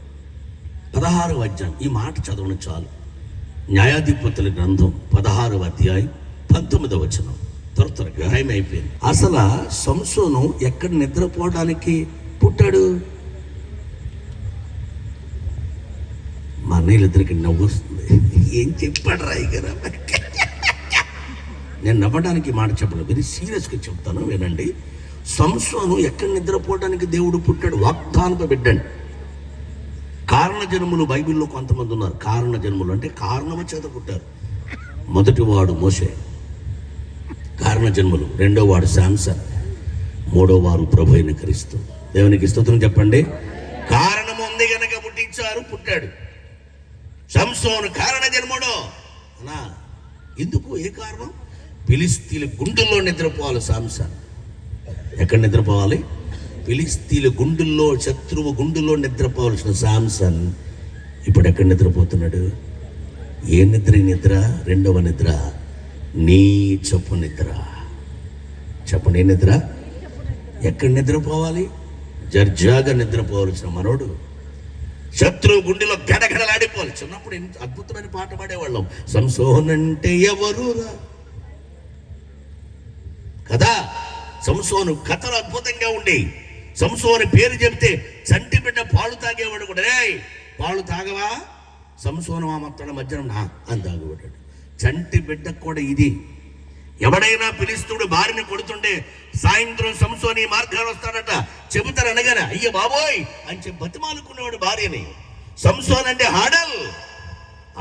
16వ అధ్యాయం. ఈ మాట చదవడం చాలు. న్యాయాధిపతుల గ్రంథం 16వ అధ్యాయం 19వ వచనం. త్వరగా టైం అయిపోయింది. అసలు సంసోను ఎక్కడ నిద్రపోవడానికి పుట్టాడు? మా అన్నయ్యలిద్దరికి నవ్వు వస్తుంది. ఏం చెప్పాడు రాయిగారా? నేను నవ్వడానికి మాట చెప్పను, వెరీ సీరియస్గా చెప్తాను, వినండి. సంసోను ఎక్కడ నిద్రపోవడానికి దేవుడు పుట్టాడు? వాగ్దానపు బిడ్డండి. కారణ జన్ములు బైబిల్లో కొంతమంది ఉన్నారు. కారణ జన్ములు అంటే కారణము చేత పుట్టారు. మొదటివాడు మోషే, కారణ జన్ములు. 2వ వాడు శాంసన్, 3వ వారు ప్రభు అయిన క్రీస్తు. దేవునికి స్తుతులు చెప్పండి. కారణము ఉంది గనక పుట్టాడు. సంసోను కారణ జన్ముడు అన్నా. ఎందుకు? ఏ కారణం? ఫిలిస్తీన్ల గుండెల్లో నిద్రపోవాలి సంసన్. ఎక్కడ నిద్రపోవాలి? ఫిలిస్తీన్ల గుండెల్లో, శత్రువు గుండెల్లో నిద్రపోవాల్సిన సంసన్ ఇప్పుడు ఎక్కడ నిద్రపోతున్నాడు? ఏ నిద్ర? నిద్ర 2వ నిద్ర నీచపు నిద్ర. చెప్పండి, ఏ నిద్ర? ఎక్కడ నిద్రపోవాలి? జర్జాగా నిద్రపోవాల్సిన మనోడు శత్రువు గుండెలో గడగడలాడిపోవాలి. చిన్నప్పుడు అద్భుతమైన పాట పాడేవాళ్ళం, సంసోనంటే ఎవరురా కదా. సంసోను కథలు అద్భుతంగా ఉండే. సంసోను పేరు చెప్తే చంటి బిడ్డ పాలు తాగేవాడు కూడా. పాలు తాగవా? సంసోను ఆ మొత్తం మధ్యాహ్నం అని తాగబడ్డాడు. చంటి బిడ్డకు కూడా ఇది. ఎవడైనా ఫిలిస్తీయుడు భార్యని కొడుతుంటే సాయంత్రం సంసోను ఈ మార్గాలు వస్తాడట చెబుతారు అనగానే అయ్య బాబోయ్ అని చెప్పి బతిమాలుకునేవాడు భార్యని. సంసోన్ అంటే హాడల్.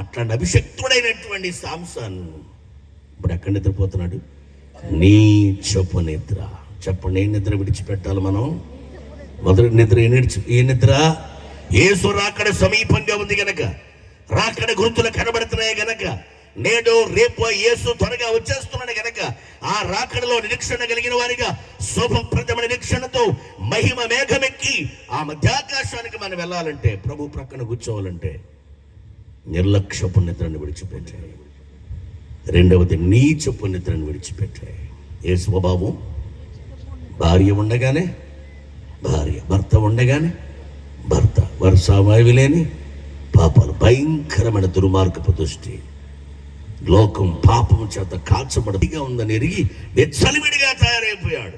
అట్లాంటి అభిషక్తుడైనటువంటి సంసోన్ ఇప్పుడు ఎక్కడ నిద్రపోతున్నాడు? నీచపు నిద్ర. చెప్పండి, ఏ నిద్ర విడిచిపెట్టాలి మనం? మొదటి నిద్ర ఏ నిద్ర? యేసు రాకడ సమీపంగా ఉంది గనక, రాకడ గుర్తులు కనబడుతున్నాయి గనక, నేడు రేపు యేసు త్వరగా వచ్చేస్తున్నాడు గనక, ఆ రాకడలో నిరీక్షణ కలిగిన వారిగా శుభప్రదమైన నిరీక్షణతో మహిమ మేఘమెక్కి ఆ మధ్యాకాశానికి మనం వెళ్ళాలంటే, ప్రభు ప్రక్కన కూర్చోవాలంటే నిర్లక్ష్యపు నిద్రను విడిచిపెట్టాయి. రెండవది నీచపు నిద్రను విడిచిపెట్టాయి. ఏ స్వభావం? భార్య ఉండగానే భార్య, భర్త ఉండగానే భర్త, వరుసవాయువు లేని పాపాలు, భయంకరమైన దుర్మార్గపు దృష్టి, లోకం పాపం చేత కాల్చబడిగా ఉందని ఎరిగి వెచ్చలివిడిగా తయారైపోయాడు.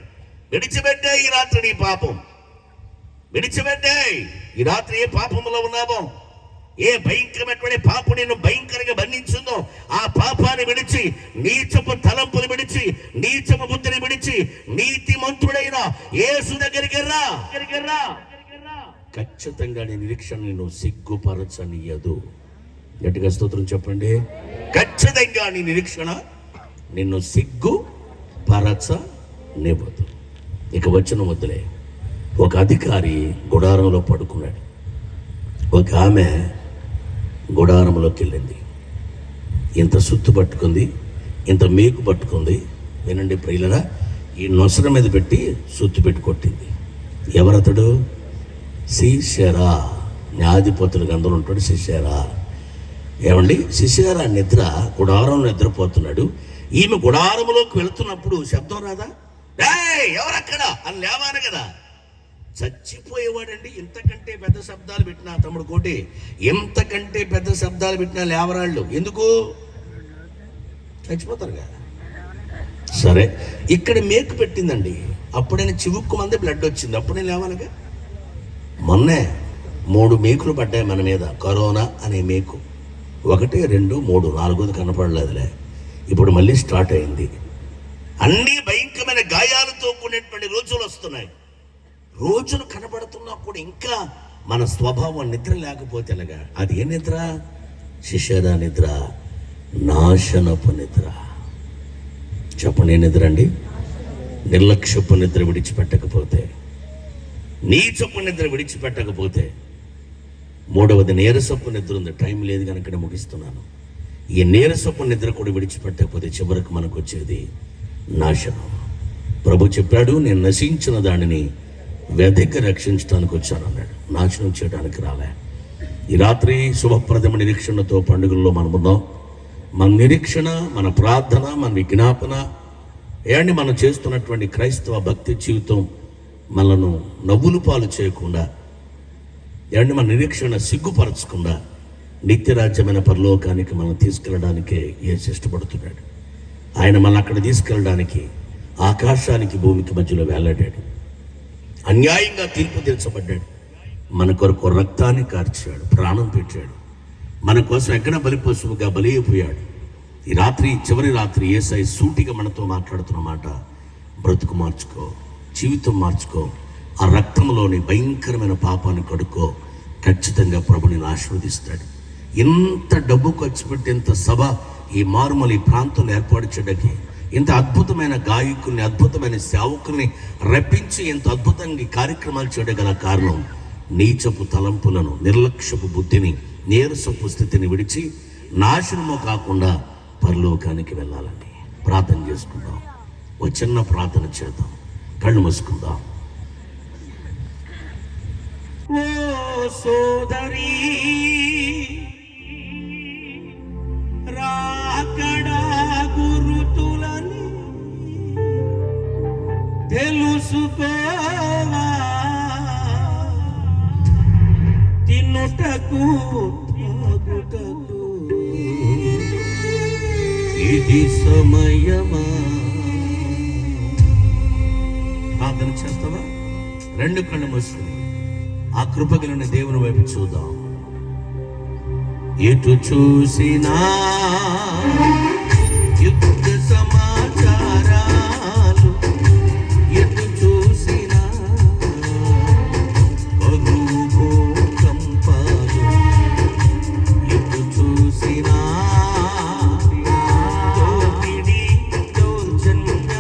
విడిచిపెట్టాయి ఈ రాత్రి నీ పాపం, విడిచిపెట్టాయి ఈ రాత్రి. ఏ పాపంలో ఉన్నామో, ఏ భయంకరమైనటువంటి పాపం నిన్ను భయంకరంగా బంధించిందో, ఆ పాపాన్ని విడిచి, నీచపు తలంపులు విడిచి, నీచపు బుద్ధిని విడిచి, నీతిమంతుడైన యేసు దగ్గరికి రా. ఖచ్చితంగా నీ నిరీక్షణ నిన్ను సిగ్గుపరచనీయదు. గట్టిగా స్తోత్రం చెప్పండి. ఖచ్చితంగా నీ నిరీక్షణ నిన్ను సిగ్గుపరచనివ్వదు. ఇక వచ్చిన వద్దులే. ఒక అధికారి గుడారంలో పడుకున్నాడు. ఒక ఆమె గుడారంలోకి వెళ్ళింది. ఇంత సుత్తు పట్టుకుంది, ఇంత మేకు పట్టుకుంది. వినండి ప్రియులరా, ఈ నొసర మీద పెట్టి సుత్తు పెట్టి కొట్టింది. ఎవరతడు? సిసెరా. న్యాయాధిపతుల గంధంలో ఉంటాడు సిసెరా. ఏమండి, సిసెరా నిద్ర, గుడారంలో నిద్రపోతున్నాడు. ఈమె గుడారంలోకి వెళుతున్నప్పుడు శబ్దం రాదా? ఎవరక్కడ అని లేవాను కదా. చచ్చిపోయేవాడండి. ఇంతకంటే పెద్ద శబ్దాలు పెట్టినా, తమ్ముడు కోటి, ఎంతకంటే పెద్ద శబ్దాలు పెట్టినా లేవరాళ్ళు. ఎందుకు? చచ్చిపోతారు కదా. సరే, ఇక్కడ మేకు పెట్టిందండి. అప్పుడైనా చివుక్కు మంది బ్లడ్ వచ్చింది. అప్పుడే లేవాలిగా. మొన్నే 3 మేకులు పడ్డాయి మన మీద. కరోనా అనే మేకు 1, 2, 3, 4 కనపడలేదులే. ఇప్పుడు మళ్ళీ స్టార్ట్ అయింది. అన్ని భయంకరమైన గాయాలతో కూడినటువంటి రోజులు వస్తున్నాయి. రోజులు కనబడుతున్నా కూడా ఇంకా మన స్వభావం నిద్ర లేకపోతే ఎలాగా? అది ఏ నిద్ర? శిశరా నిద్ర, నాశనపు నిద్ర. చెప్పండి, ఏ నిద్ర అండి? నిర్లక్ష్యపు నిద్ర విడిచిపెట్టకపోతే, నీచపు నిద్ర విడిచిపెట్టకపోతే. మూడవది నీరసపు నిద్ర ఉంది. టైం లేదు కనుక ముగిస్తున్నాను. ఈ నీరసపు నిద్ర కూడా విడిచిపెట్టకపోతే చివరికి మనకు వచ్చేది నాశనం. ప్రభు చెప్పాడు, నేను నశించిన దానిని వెదకి రక్షించడానికి వచ్చాను అన్నాడు. నాశనం చేయడానికి రాలే. ఈ రాత్రి శుభప్రదమ నిరీక్షణతో పండుగల్లో మనం ఉన్నాం. మన నిరీక్షణ, మన ప్రార్థన, మన విజ్ఞాపన ఏమండి, మనం చేస్తున్నటువంటి క్రైస్తవ భక్తి జీవితం మనను నవ్వులు పాలు చేయకుండా, ఏమండి మన నిరీక్షణ సిగ్గుపరచకుండా నిత్యరాజ్యమైన పరలోకానికి మనం తీసుకెళ్ళడానికే యేసు ఇష్టపడుతున్నాడు. ఆయన మనం అక్కడ తీసుకెళ్ళడానికి ఆకాశానికి భూమికి మధ్యలో వేలాడాడు. అన్యాయంగా తీర్పు తీర్చబడ్డాడు. మన కొరకు రక్తాన్ని కార్చాడు, ప్రాణం పెట్టాడు. మన కోసం ఎక్కడ బలిపశువుగా బలి అయిపోయాడు. ఈ రాత్రి, చివరి రాత్రి యేసయ్య సూటిగా మనతో మాట్లాడుతున్న మాట, బ్రతుకు మార్చుకో, జీవితం మార్చుకో, ఆ రక్తంలోని భయంకరమైన పాపాన్ని కడుక్కో. ఖచ్చితంగా ప్రభుని ఆశీర్వదిస్తాడు. ఇంత డబ్బు ఖర్చు పెట్టి, ఇంత సభ ఈ మారుమూల ఈ ప్రాంతంలో ఏర్పాటు చేయడానికి, ఇంత అద్భుతమైన గాయకుల్ని, అద్భుతమైన సేవకుల్ని రప్పించి ఇంత అద్భుతంగా కార్యక్రమాలు చేయడం గల కారణం నీచపు తలంపులను, నిర్లక్ష్యపు బుద్ధిని, నీరసపు స్థితిని విడిచి నాశనము కాకుండా పరలోకానికి వెళ్ళాలని ప్రార్థన చేసుకుందాం. ఒక చిన్న ప్రార్థన చేద్దాం. కళ్ళు మూసుకుందాం. ఓ సోదరీ, రాకడా గురుతులను తెలుసుకోవా, తినుటకు త్రాగుటకు ఇది సమయమా. ప్రార్థన చేస్తావా? 2 కళ్ళు మూసుకుని ఆ కృపగలిగిన దేవుని వైపు చూద్దాం. ఎటు చూసినా యుద్ధ సమాచారాలు, ఎటు చూసినా కరువు భూకంపాలు, ఎటు చూసినా దోపిడీ దౌర్జన్యాలు,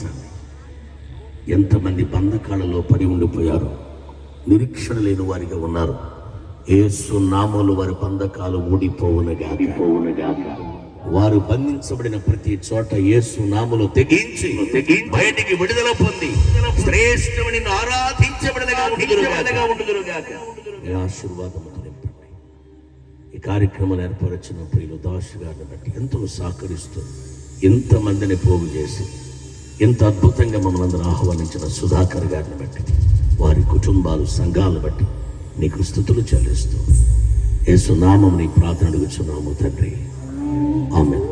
విశ్వాసాన్ని. ఎంతమంది బంధకాలలో పడి ఉండిపోయారు, నిరీక్షణ లేని వారిగా ఉన్నారు. యేసు నామములో వారి బంధకాలు ఊడిపోవునుగాక. వారు బంధించబడిన ప్రతి చోట యేసు నామములో తెగించి బయటికి విడుదల పొంది శ్రేష్టమని ఆరాధించబడినగా ఉండుదురుగాక. ఈ ఆశీర్వాదముతో నింపండి. ఈ కార్యక్రమాలు ఏర్పరచిన ప్రియులు దాసు గారిని బట్టి ఎంతో సహకరిస్తూ ఎంతమందిని పోగు చేసి ఎంత అద్భుతంగా మమ్మల్ని అందరూ ఆహ్వానించిన సుధాకర్ గారిని బట్టి, వారి కుటుంబాలు, సంఘాలను బట్టి నీకు స్తుతులు చెల్లిస్తూ యేసు నామమున ఈ ప్రార్థన అడుగుచున్నాము తండ్రి. ఆమేన్.